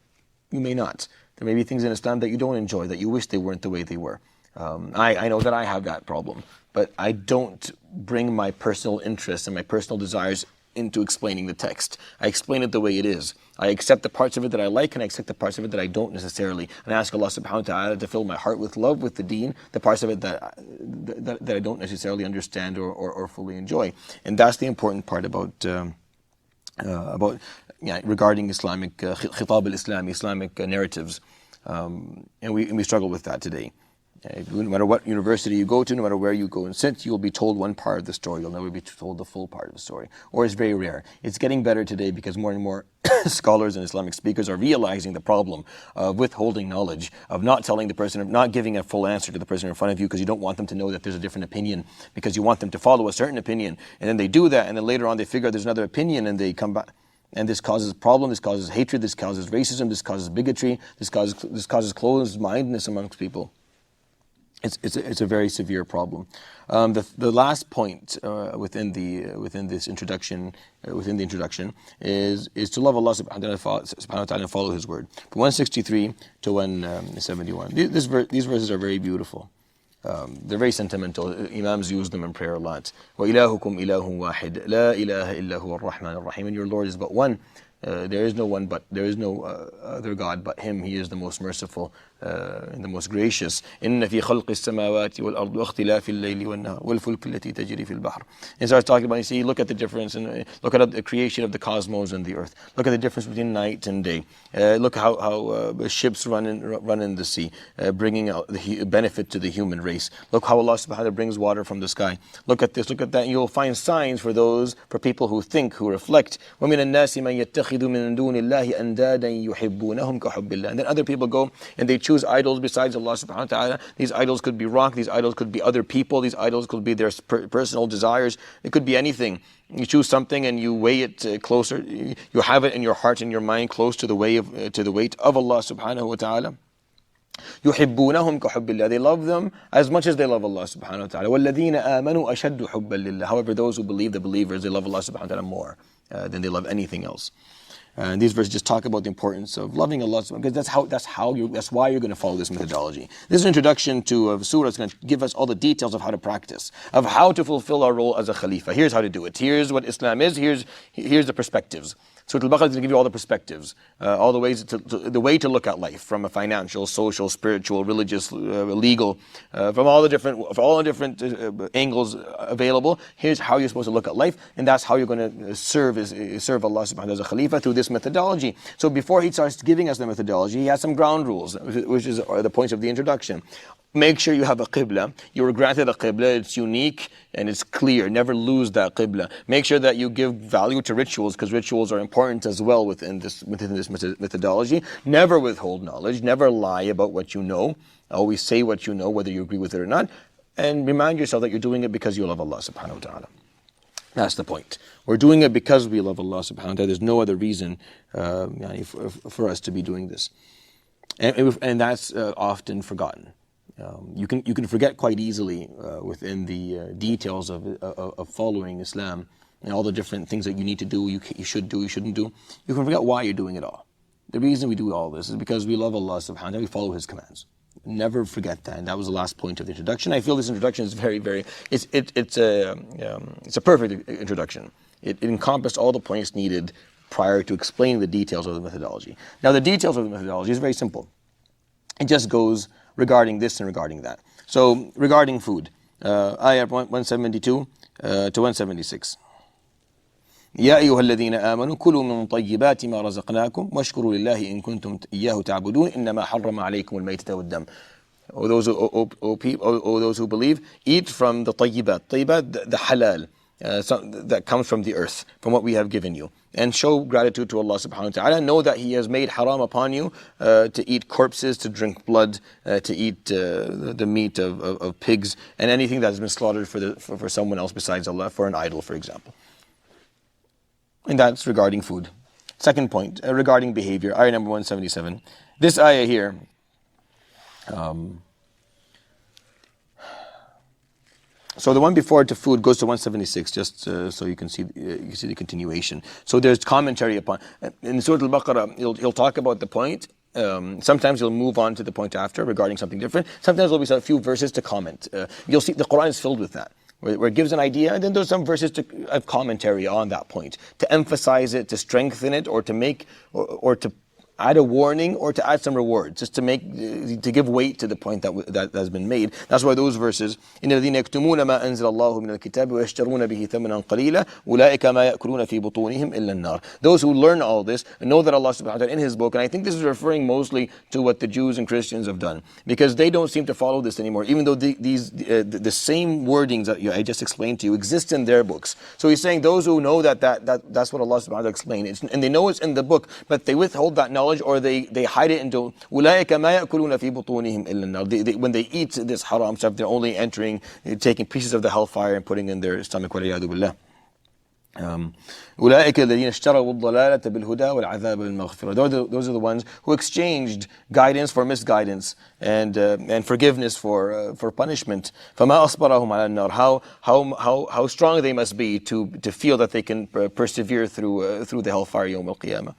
may not. There may be things in Islam that you don't enjoy, that you wish they weren't the way they were. I know that I have that problem, but I don't bring my personal interests and my personal desires into explaining the text. I explain it the way it is. I accept the parts of it that I like and I accept the parts of it that I don't necessarily. And I ask Allah subhanahu wa ta'ala to fill my heart with love with the deen, the parts of it that I don't necessarily understand or fully enjoy. And that's the important part about regarding Islamic khitab al-Islam, Islamic narratives. And we struggle with that today. No matter what university you go to, no matter where you go and sit, you'll be told one part of the story. You'll never be told the full part of the story. Or it's very rare. It's getting better today because more and more scholars and Islamic speakers are realizing the problem of withholding knowledge, of not telling the person, of not giving a full answer to the person in front of you because you don't want them to know that there's a different opinion, because you want them to follow a certain opinion. And then they do that, and then later on they figure out there's another opinion and they come back. And this causes a problem, this causes hatred, this causes racism, this causes bigotry, this causes closed-mindedness amongst people. It's a very severe problem. The last point within the introduction is to love Allah subhanahu wa ta'ala and follow His word. From 163 to 171. These verses are very beautiful. They're very sentimental. Imams use them in prayer a lot. وَإِلَهُكُمْ إِلَهٌ وَاحِدٌ لَا إِلَهَ إِلَّا هُوَ الرَّحْمَنُ الرَّحِيمُ. And your Lord is but one. There is no other God but Him. He is the most merciful and the most gracious. إِنَّ فِي خَلْقِ السَّمَاوَاتِ وَالْأَرْضِ وَاخْتِلَافِ اللَّيْلِ وَالنَّهَارِ وَالْفُلْكِ الَّتِي تَجْرِي فِي الْبَحْرِ. And starts talking about, you see, look at the difference, and look at the creation of the cosmos and the earth. Look at the difference between night and day. Look how ships run in the sea, bringing out the benefit to the human race. Look how Allah subhanahu wa ta'ala brings water from the sky. Look at this, look at that, and you'll find signs for people who think, who reflect. وَمِنَ النَّاسِ مَنْ يَتَّخِذُ مِنْ دُونِ اللَّهِ أَنْدَادًا يُحِبُّونَهُمْ كَحُبِّ اللَّهِ. And then other people go and they choose idols besides Allah subhanahu wa ta'ala. These idols could be rock, these idols could be other people, these idols could be their personal desires. It could be anything. You choose something and you weigh it closer. You have it in your heart and your mind close to the weight of Allah subhanahu wa ta'ala. يُحِبُّونَهُمْ كَحُبِّ اللَّهِ. They love them as much as they love Allah subhanahu wa ta'ala. وَالَّذِينَ آمَنُوا أَشَدُّ حُبًّا لِلَّهِ. However, those who believe, the believers, they love Allah subhanahu wa ta'ala more than they love anything else. And these verses just talk about the importance of loving Allah, because that's why you're going to follow this methodology. This is an introduction to a surah. It's going to give us all the details of how to practice, of how to fulfill our role as a Khalifa. Here's how to do it. Here's what Islam is. Here's the perspectives. Surat Al-Baqara is going to give you all the perspectives, all the ways the way to look at life from a financial, social, spiritual, religious, legal, from all the different angles available. Here's how you're supposed to look at life, and that's how you're going to serve Allah subhanahu wa ta'ala as a Khalifa through this methodology. So before he starts giving us the methodology, he has some ground rules, which are the points of the introduction. Make sure you have a qibla. You were granted a qibla. It's unique and it's clear. Never lose that qibla. Make sure that you give value to rituals, because rituals are important as well within this methodology. Never withhold knowledge. Never lie about what you know. Always say what you know, whether you agree with it or not. And remind yourself that you're doing it because you love Allah subhanahu wa ta'ala. That's the point. We're doing it because we love Allah subhanahu wa ta'ala. There's no other reason for us to be doing this. And that's often forgotten. You can forget quite easily within the details of following Islam and all the different things that you need to do, you should do, you shouldn't do. You can forget why you're doing it all. The reason we do all this is because we love Allah subhanahu wa ta'ala, we follow His commands. Never forget that. And that was the last point of the introduction. I feel this introduction is it's a perfect introduction. It encompassed all the points needed prior to explaining the details of the methodology. Now the details of the methodology is very simple. It just goes regarding this and regarding that. So regarding food, ayah 172 to 176. يا أيها الذين آمنوا كلوا من طيبات ما رزقناكم واشكروا لله إن كنتم إياه تعبدون إنما حرم عليكم الميتة والدم. O those who believe, eat from the طيبات, the halal, that comes from the earth, from what we have given you. And show gratitude to Allah subhanahu wa ta'ala. Know that He has made haram upon you to eat corpses, to drink blood, to eat the meat of pigs, and anything that has been slaughtered for someone else besides Allah, for an idol, for example. And that's regarding food. Second point, regarding behavior, ayah number 177. This ayah here, so the one before to food goes to 176, just so you can see the continuation. So there's commentary upon. In Surat Al-Baqara, he'll talk about the point. Sometimes he'll move on to the point after regarding something different. Sometimes there'll be a few verses to comment. You'll see the Quran is filled with that, where it gives an idea, and then there's some verses of commentary on that point, to emphasize it, to strengthen it, or to make, or to add a warning, or to add some reward, just to give weight to the point that has been made. That's why those verses, إِنَّ الَّذِينَ يَكْتُمُونَ مَا أَنزَلَ اللَّهُ مِنَ الْكِتَابِ وَيَشْتَرُونَ بِهِ ثَمَنًا قَلِيلًا أُولَٰئِكَ مَا يَأْكُلُونَ فِي بُطُونِهِمْ إِلَّا النَّارِ. Those who learn all this and know that Allah subhanahu wa ta'ala in His book, and I think this is referring mostly to what the Jews and Christians have done, because they don't seem to follow this anymore, even though the same wordings that I just explained to you exist in their books. So he's saying those who know that's what Allah subhanahu wa ta'ala explained, and they know it's in the book, but they withhold that knowledge, or they hide it into أُولَٰئِكَ مَا يَأْكُلُونَ فِي بُطُونِهِمْ إِلَّا النَّارِ. When they eat this haram stuff, they're only taking pieces of the hellfire and putting in their stomach. وَالْعِيَاذُ بِاللَّهِ. أُولَٰئِكَ الَّذِينَ اشْتَرَوُا الضَّلَالَةَ بِالْهُدَى وَالْعَذَابَ بِالْمَغْفِرَةِ. Those are the ones who exchanged guidance for misguidance, and forgiveness for punishment. فَمَا أَصْبَرَهُمْ عَلَى النَّارِ. How strong they must be to feel that they can persevere through the hellfire يوم القيامة.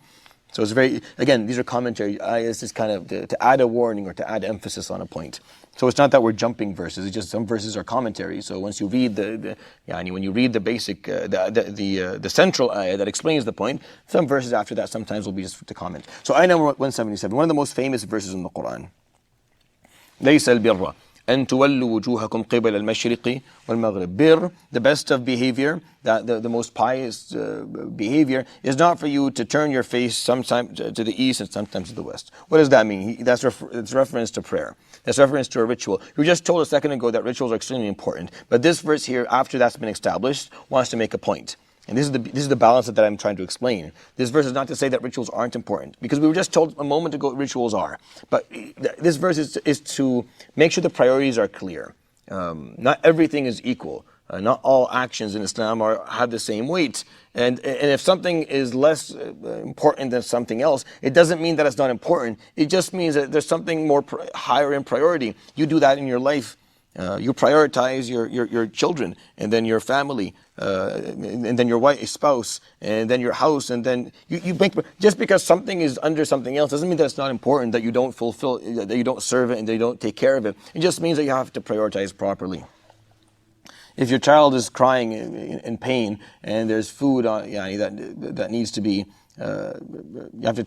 So it's these are commentary ayahs, just kind of to add a warning or to add emphasis on a point. So it's not that we're jumping verses, it's just some verses are commentary. So once you read when you read the basic, the central ayah that explains the point, some verses after that sometimes will be just to comment. So ayah number 177, one of the most famous verses in the Quran. لَيْسَ الْبِرَّ أن تولوا وجوهكم قبل المشرق والمغرب. Bir, the best of behavior, the most pious behavior, is not for you to turn your face sometimes to the east and sometimes to the west. What does that mean? It's reference to prayer. That's reference to a ritual. You just told a second ago that rituals are extremely important. But this verse here, after that's been established, wants to make a point. And this is the balance that I'm trying to explain. This verse is not to say that rituals aren't important, because we were just told a moment ago rituals are. But this verse is to make sure the priorities are clear. Not everything is equal. Not all actions in Islam have the same weight. And if something is less important than something else, it doesn't mean that it's not important. It just means that there's something more higher in priority. You do that in your life. You prioritize your children, and then your family, and then your wife, spouse, and then your house, and then you make. Just because something is under something else doesn't mean that it's not important, that you don't fulfill, that you don't serve it, and that you don't take care of it. It just means that you have to prioritize properly. If your child is crying in pain and there's food that needs to be you have to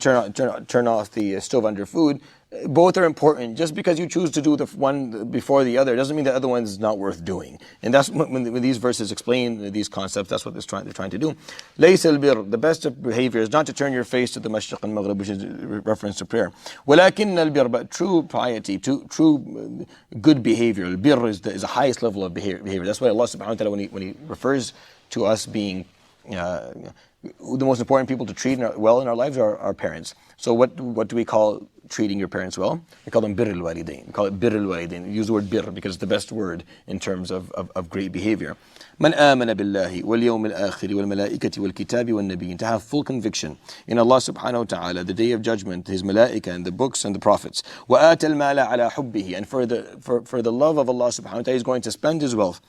turn off the stove under food. Both are important. Just because you choose to do the one before the other doesn't mean the other one is not worth doing. And that's when these verses explain these concepts. That's what they're trying to do. لَيْسَ الْبِرُّ, the best of behavior is not to turn your face to the mashriq and maghrib, which is reference to prayer. وَلَكِنَّ الْبِرَّ, but true piety, true good behavior. Al-birr is the highest level of behavior. That's why Allah subhanahu wa ta'ala, when He refers to us being the most important people to treat well in our lives are our parents. So what do we call treating your parents well? We call them birr al-walidain. We call it birr al-walidain. We use the word birr because it's the best word in terms of great behavior. Man amana billahi wal yawm al-akhir wal malaikati wal kitabi wal nabiyyin. To have full conviction in Allah subhanahu wa ta'ala, the day of judgment, His malaika and the books and the prophets. Wa ata al-mala ala hubbihi. And for the love of Allah subhanahu wa ta'ala, He's going to spend His wealth.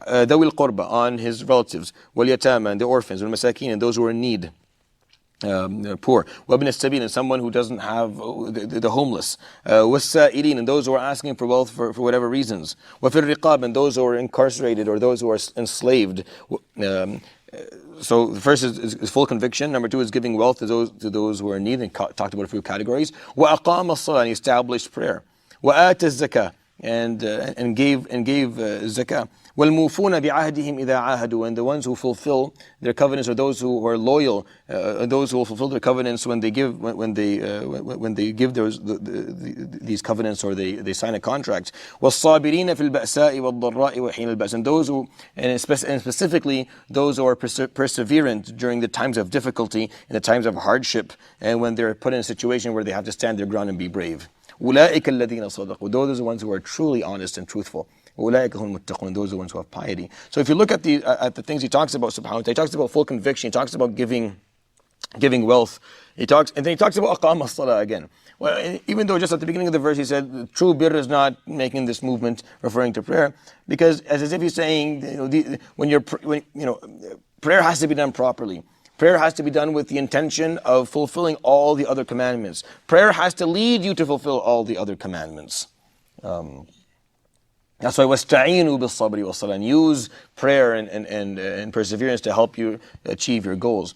Dawil qurba, on His relatives. Wal yatama, and the orphans. Wal masakin, and those who are in need. Poor. وَابْنَ السَّبِيلِ, and someone who doesn't have the homeless. وَالسَّائِلِينَ, and those who are asking for wealth for whatever reasons. وَفِي الرِّقَابِ, and those who are incarcerated or those who are enslaved. So the first is full conviction. Number two is giving wealth to those who are in need, and talked about a few categories. وَأَقَامَ الصَّلَاةِ, and established prayer. وَآتَ الزَّكَاةِ, and gave zakah. وَالْمُوفُونَ بِعَهْدِهِمْ إِذَا عَاهَدُوا, and the ones who fulfill their covenants, or those who are loyal, those who will fulfill their covenants when they give these covenants, or they sign a contract. وَالصَّابِرِينَ فِي الْبَأْسَاءِ وَالضَّرَّاءِ وَحِينَ الْبَأْسِ, and those who, and specifically those who are perseverant during the times of difficulty, in the times of hardship, and when they're put in a situation where they have to stand their ground and be brave. أُولَٰئِكَ الَّذِينَ صَدَقُوا, those are the ones who are truly honest and truthful. أُولَٰئِكَ هُمُ الْمُتَّقُونَ, those are the ones who have piety. So if you look at the things He talks about, subhanahu wa ta'ala, He talks about full conviction, He talks about giving wealth, and then He talks about aqama as-salah again. Well, even though just at the beginning of the verse He said true birr is not making this movement referring to prayer, because as if He's saying, prayer has to be done properly. Prayer has to be done with the intention of fulfilling all the other commandments. Prayer has to lead you to fulfill all the other commandments. That's why وَاسْتَعِينُوا بِالصَّبْرِ وَالصَّلَاةِ, use prayer and perseverance to help you achieve your goals.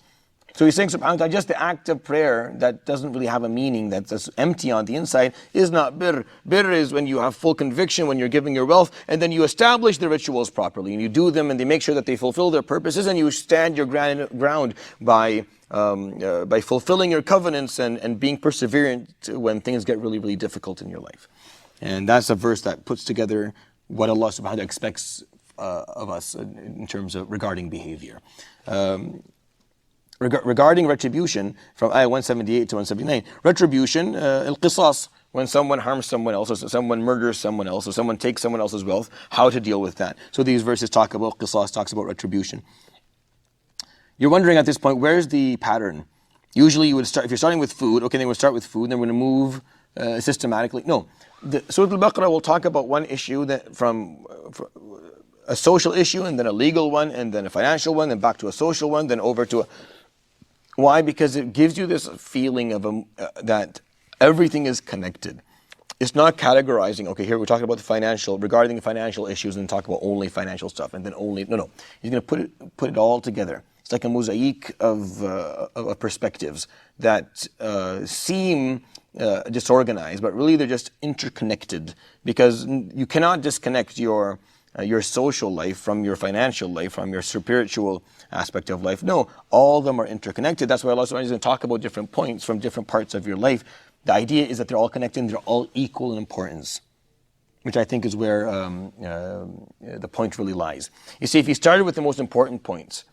So He's saying, subhanahu wa ta'ala, just the act of prayer that doesn't really have a meaning, that's empty on the inside, is not birr. Birr is when you have full conviction, when you're giving your wealth, and then you establish the rituals properly, and you do them, and they make sure that they fulfill their purposes, and you stand your ground by fulfilling your covenants and being perseverant when things get really, really difficult in your life. And that's a verse that puts together what Allah subhanahu wa ta'ala expects of us in terms of regarding behavior. Regarding retribution, from ayah 178 to 179, retribution, al-qisas, when someone harms someone else, or someone murders someone else, or someone takes someone else's wealth, how to deal with that. So these verses talk about qisas, talks about retribution. You're wondering at this point, where's the pattern? Usually you would start, if you're starting with food, okay, then we'll start with food, then we're going to move systematically. No, Surat Al-Baqara will talk about one issue that from a social issue, and then a legal one, and then a financial one, then back to a social one, then over to a... Why? Because it gives you this feeling of that everything is connected. It's not categorizing, okay, here we're talking about regarding the financial issues, and talk about only financial stuff, and then only, no. He's going to put it all together. It's like a mosaic of perspectives that seem disorganized, but really they're just interconnected, because you cannot disconnect your social life from your financial life, from your spiritual aspect of life. No, all of them are interconnected. That's why Allah subhanahu wa ta'ala is going to talk about different points from different parts of your life. The idea is that they're all connected and they're all equal in importance, which I think is where the point really lies. You see, if you started with the most important points,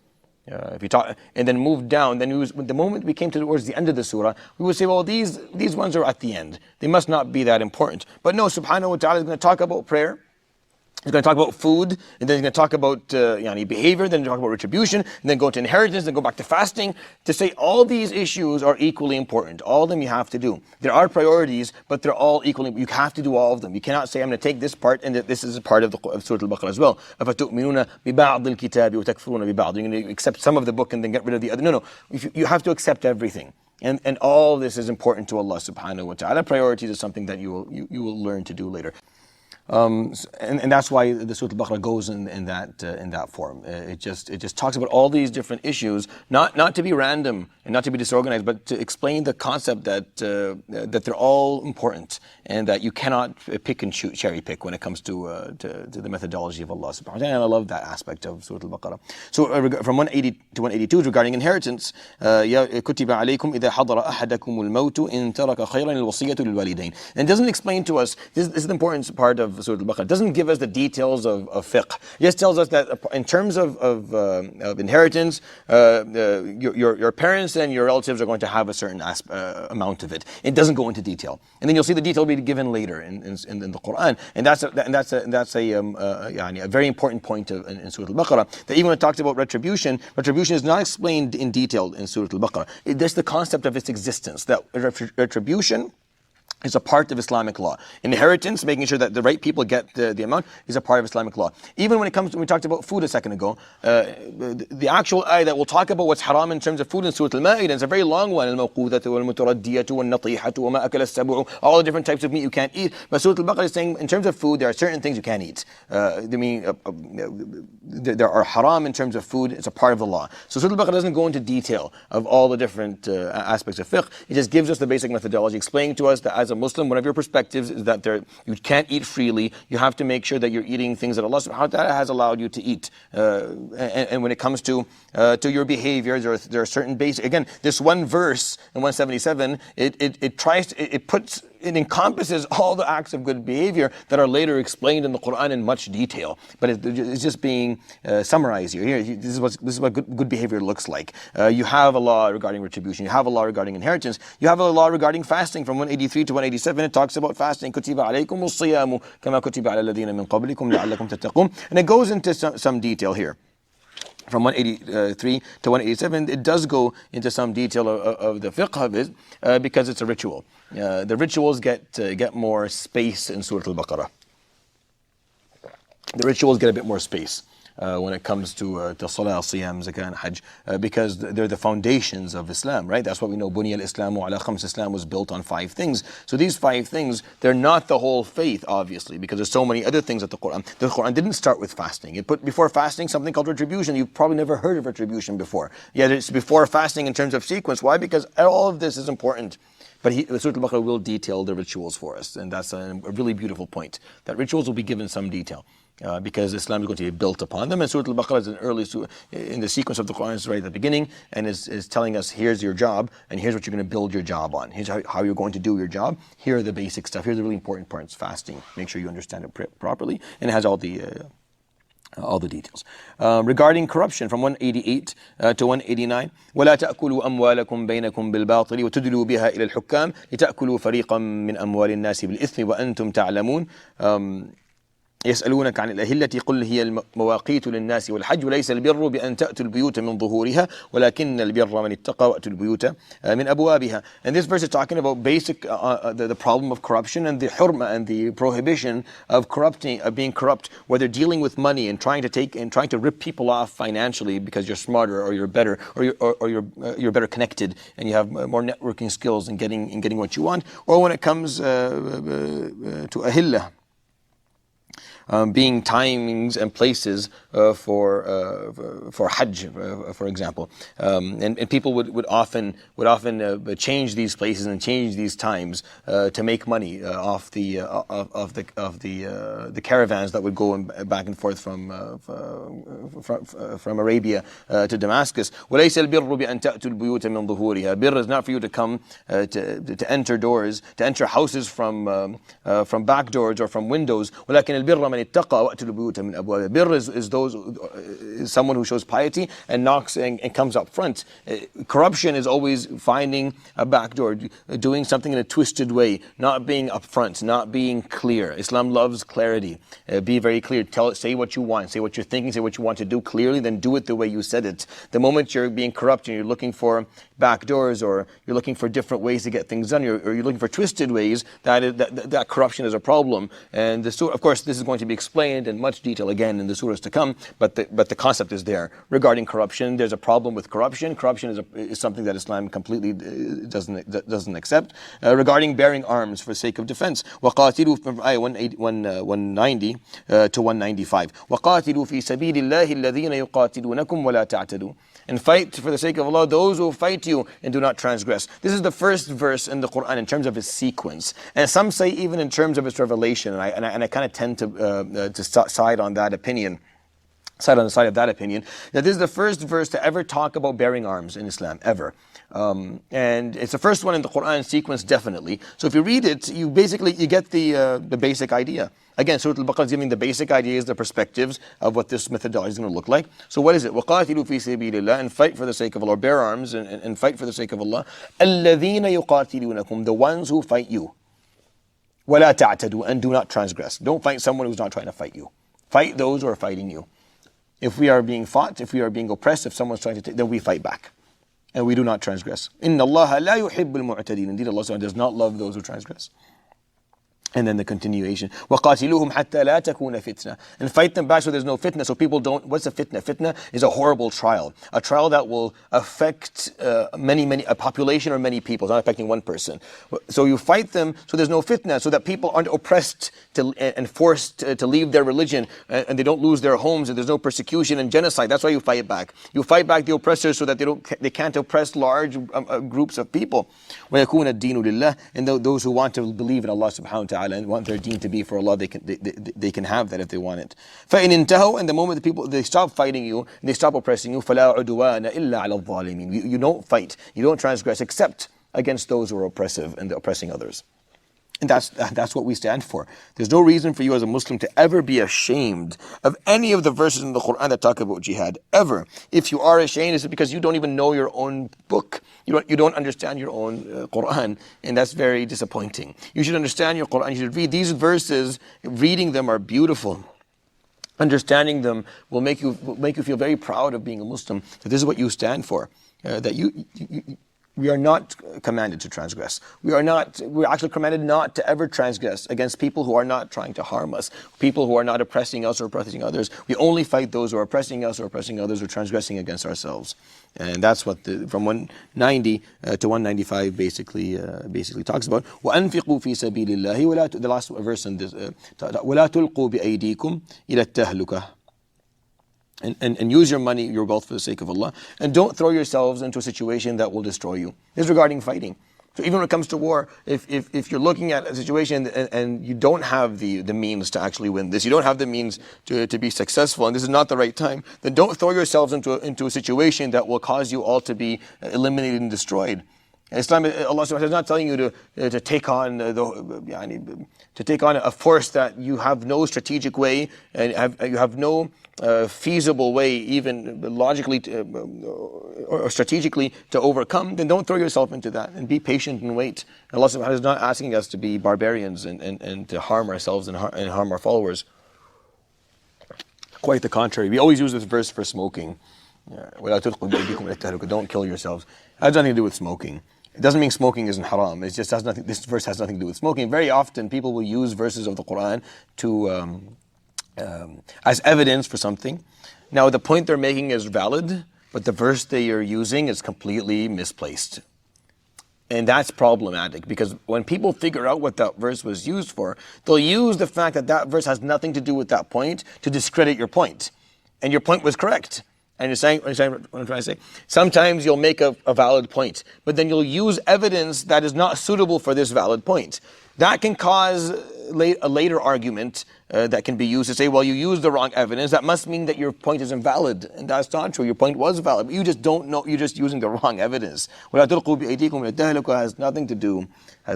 if you talk and then moved down, then the moment we came towards the end of the surah, we would say, well, these ones are at the end. They must not be that important. But no, subhanahu wa ta'ala is going to talk about prayer. He's going to talk about food, and then he's going to talk about behavior, then talk about retribution, and then go to inheritance, then go back to fasting, to say all these issues are equally important. All of them you have to do. There are priorities, but they're all equally, you have to do all of them. You cannot say, I'm going to take this part, and this is a part of Surat Al-Baqarah as well. أَفَتُؤْمِنُونَ بِبَعْضِ الْكِتَابِ وَتَكْفُرُونَ بِبَعْضِ. You're going to accept some of the book and then get rid of the other. No. You have to accept everything. And all this is important to Allah subhanahu wa ta'ala. Priorities is something that you will learn to do later. And that's why the Surat Al-Baqarah goes in that form. It just talks about all these different issues, not to be random and not to be disorganized, but to explain the concept that they're all important and that you cannot pick and cherry pick when it comes to the methodology of Allah subhanahu wa ta'ala. And I love that aspect of Surat Al-Baqarah. So from 180 to 182 is regarding inheritance. كُتِبَ عَلَيْكُمْ إِذَا حَضَرَ أَحَدَكُمُ الْمَوْتُ إِن تَرَكَ خَيْرًا الْوَصِيَّةُ لِلْوَالِدَيْنِ. And it doesn't explain to us, this is the important part of Surat Al-Baqarah, it doesn't give us the details of fiqh. It just tells us that in terms of inheritance, your parents and your relatives are going to have a certain amount of it. It doesn't go into detail. And then you'll see the detail be given later in the Quran. And that's a very important point in Surah Al-Baqarah, that even when it talks about retribution is not explained in detail in Surah Al-Baqarah. There's the concept of its existence, that retribution is a part of Islamic law. Inheritance, making sure that the right people get the amount, is a part of Islamic law. Even when it comes to, we talked about food a second ago, the actual ayah that will talk about what's haram in terms of food in Surah Al-Ma'idah is a very long one. Al-mawqudatu wal-mutaraddiyatu wal-natihatu wa ma akala as-sab'u, all the different types of meat you can't eat. But Surah Al-Baqarah is saying, in terms of food, there are certain things you can't eat. There are haram in terms of food, it's a part of the law. So Surah Al-Baqarah doesn't go into detail of all the different aspects of fiqh. It just gives us the basic methodology, explaining to us that as a Muslim, one of your perspectives is that you can't eat freely. You have to make sure that you're eating things that Allah subhanahu wa ta'ala has allowed you to eat. And when it comes to your behavior, there are certain basic, again, this one verse in 177, it encompasses all the acts of good behavior that are later explained in the Quran in much detail. But it's just being summarized here. This is what good behavior looks like. You have a law regarding retribution. You have a law regarding inheritance. You have a law regarding fasting. From 183 to 187, it talks about fasting. كُتِبَ عَلَيْكُمُ الصِّيَامُ كَمَا كُتِبَ عَلَى الَّذِينَ مِن قَبْلِكُمْ لَعَلَّكُمْ تَتَّقُونَ. And it goes into some detail here. From 183 to 187, it does go into some detail of the fiqh of it because it's a ritual. The rituals get more space in Surah Al-Baqarah. The rituals get a bit more space when it comes to Salah, Siyam, Zakah, and Hajj, because they're the foundations of Islam, right? That's what we know. Bunya al-Islamu ala khams. Islam was built on 5 things. So these 5 things, they're not the whole faith, obviously, because there's so many other things that the Quran didn't start with fasting. It put before fasting something called retribution. You've probably never heard of retribution before. Yet it's before fasting in terms of sequence. Why? Because all of this is important. But Surah Al-Baqarah will detail the rituals for us. And that's a really beautiful point, that rituals will be given some detail. Because Islam is going to be built upon them. And Surah Al-Baqarah is an early surah in the sequence of the Quran, is right at the beginning, and is telling us, here's your job, and here's what you're going to build your job on. Here's how you're going to do your job. Here are the basic stuff. Here's the really important parts, fasting. Make sure you understand it properly. And it has all the details. Regarding corruption, from 188 to 189, وَلَا تَأْكُلُوا أَمْوَالَكُمْ بَيْنَكُمْ بِالْبَاطِلِ وَتُدْلُوا بِهَا إِلَى الْحُكَّامِ لِتَأْكُلُوا فَرِيقًا مِنْ أَمْوَالِ النَّاسِ بِالْإِثْمِ وَأَنْتُمْ تَعْلَمُونَ يسألونك عن الأهلة قل هي المواقيت للناس والحج وليس البر بأن تأتوا البيوت من ظهورها ولكن البر من اتقى وأتوا البيوت من أبوابها. And this verse is talking about basic the problem of corruption and the hurma and the prohibition of being corrupt, whether dealing with money and trying to rip people off financially because you're smarter or you're better or you're better connected and you have more networking skills and getting what you want, or when it comes to ahillah. Being timings and places for Hajj, for example, and people would often change these places and change these times to make money off the caravans that would go back and forth from Arabia to Damascus. وَلَيْسَ الْبِرُّ بِأَن تَأْتُوا الْبُيُوتَ مِنْ ظُهُورِهَا. Bir is not for you to come to enter doors, to enter houses from back doors or from windows. وَلَكِنَ الْبِرَّ مَنِ اتَّقَى وَأْتُوا الْبُيُوتَ مِنْ أَبْوَابِهَا. Bir is someone who shows piety and knocks and comes up front. Corruption is always finding a back door, doing something in a twisted way, not being upfront, not being clear. Islam loves clarity. Be very clear. Say what you want, say what you're thinking, say what you want to do clearly, then do it the way you said it. The moment you're being corrupt and you're looking for back doors or you're looking for different ways to get things done, or you're looking for twisted ways, that corruption is a problem. And of course, this is going to be explained in much detail again in the surahs to come, but the concept is there. Regarding corruption, there's a problem with corruption. Corruption is something that Islam completely doesn't accept. Regarding bearing arms for the sake of defense, وَقَاتِلُوا from ayah 190 to 195. وَقَاتِلُوا فِي سَبِيلِ اللَّهِ الَّذِينَ يُقَاتِلُونَكُمْ وَلَا تَعْتَدُوا. And fight for the sake of Allah those who fight you and do not transgress. This is the first verse in the Quran in terms of its sequence, and some say even in terms of its revelation. And I kind of tend to side on that opinion. Side on the side of that opinion, that this is the first verse to ever talk about bearing arms in Islam, ever. And it's the first one in the Quran sequence, definitely. So if you read it, you get the basic idea. Again, Surat Al-Baqara is giving the basic ideas, the perspectives of what this methodology is going to look like. So what is it? وَقَاتِلُوا فِي سَبِيلِ اللَّهِ, and fight for the sake of Allah, bear arms and fight for the sake of Allah. الَّذِينَ يُقَاتِلُونَكُمْ, the ones who fight you. وَلَا تَعْتَدُوا, and do not transgress. Don't fight someone who's not trying to fight you. Fight those who are fighting you. If we are being fought, if we are being oppressed, if someone's trying to take, then we fight back. And we do not transgress. إِنَّ اللَّهَ لَا يُحِبُّ الْمُعْتَدِينَ. Indeed, Allah does not love those who transgress. And then the continuation. وَقَاتِلُوهُمْ حَتَّى لَا تَكُونَ فِتْنَةً. And fight them back so there's no fitna, so people don't... What's a fitna? Fitna is a horrible trial. A trial that will affect a population or many people. It's not affecting one person. So you fight them so there's no fitna, so that people aren't oppressed and forced to leave their religion, and they don't lose their homes, and there's no persecution and genocide. That's why you fight back. You fight back the oppressors so that they can't oppress large groups of people. وَيَكُونَ الدِّينُ لِلَّهِ. And those who want to believe in Allah subhanahu wa ta'ala and want their deen to be for Allah, they can have that if they want it. فَإِنِ انْتَهَوْا. And the moment they stop fighting you, and they stop oppressing you, فَلَا عُدْوَانَ إِلَّا عَلَى الظَّالِمِينَ. You don't fight, you don't transgress, except against those who are oppressive and oppressing others. And that's what we stand for. There's no reason for you as a Muslim to ever be ashamed of any of the verses in the Quran that talk about jihad, ever. If you are ashamed, it's because you don't even know your own book. You don't understand your own Quran, and that's very disappointing. You should understand your Quran. You should read these verses. Reading them are beautiful. Understanding them will make you feel very proud of being a Muslim. That this is what you stand for. We are not commanded to transgress. We're actually commanded not to ever transgress against people who are not trying to harm us, people who are not oppressing us or oppressing others. We only fight those who are oppressing us or oppressing others or transgressing against ourselves. And that's what from 190 to 195 basically talks about. وَأَنْفِقُوا فِي سَبِيلِ اللَّهِ, the last verse in this, وَلَا تُلْقُوا بِأَيْدِيكُمْ إِلَى التَّهْلُكَةِ. And use your money, your wealth for the sake of Allah. And don't throw yourselves into a situation that will destroy you. This is regarding fighting. So even when it comes to war, if you're looking at a situation and you don't have the means to actually win this, you don't have the means to be successful, and this is not the right time, then don't throw yourselves into a situation that will cause you all to be eliminated and destroyed. Islam, Allah subhanahu wa ta'ala is not telling you to take on a force that you have no strategic way and you have no feasible way, even logically or strategically, to overcome. Then don't throw yourself into that, and be patient and wait. Allah subhanahu wa ta'ala is not asking us to be barbarians and to harm ourselves and harm our followers. Quite the contrary. We always use this verse for smoking. Don't kill yourselves. It has nothing to do with smoking. It doesn't mean smoking isn't haram. It just has nothing. This verse has nothing to do with smoking. Very often, people will use verses of the Quran as evidence for something. Now, the point they're making is valid, but the verse they are using is completely misplaced. And that's problematic, because when people figure out what that verse was used for, they'll use the fact that that verse has nothing to do with that point to discredit your point. And your point was correct. And what I'm trying to say. Sometimes you'll make a valid point, but then you'll use evidence that is not suitable for this valid point. That can cause a later argument that can be used to say, well, you used the wrong evidence. That must mean that your point is invalid. And that's not true. Your point was valid, but you just don't know. You're just using the wrong evidence. Has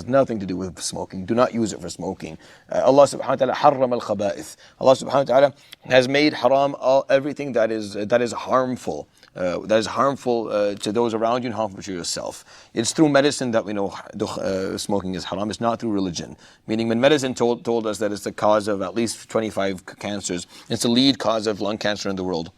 nothing to do with smoking. Do not use it for smoking. Allah subhanahu wa ta'ala harram al-khaba'ith. Allah subhanahu wa ta'ala has made haram everything that is harmful. That is harmful to those around you and harmful to yourself. It's through medicine that we know smoking is haram. It's not through religion. Meaning, when medicine told us that it's the cause of at least 25 cancers, it's the lead cause of lung cancer in the world.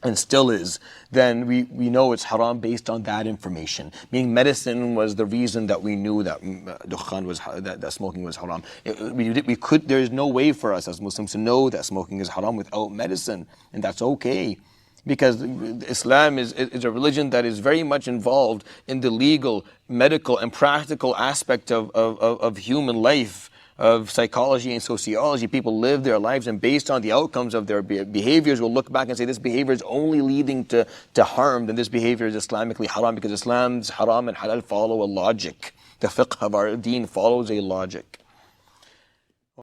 and still is, then we know it's haram based on that information. Meaning medicine was the reason that we knew that dukhan was, that smoking was haram. There is no way for us as Muslims to know that smoking is haram without medicine, and that's okay. Because Islam is a religion that is very much involved in the legal, medical, and practical aspect of human life, of psychology and sociology. People live their lives, and based on the outcomes of their behaviors, will look back and say this behavior is only leading to harm, then this behavior is Islamically haram, because Islam's haram and halal follow a logic. The fiqh of our deen follows a logic.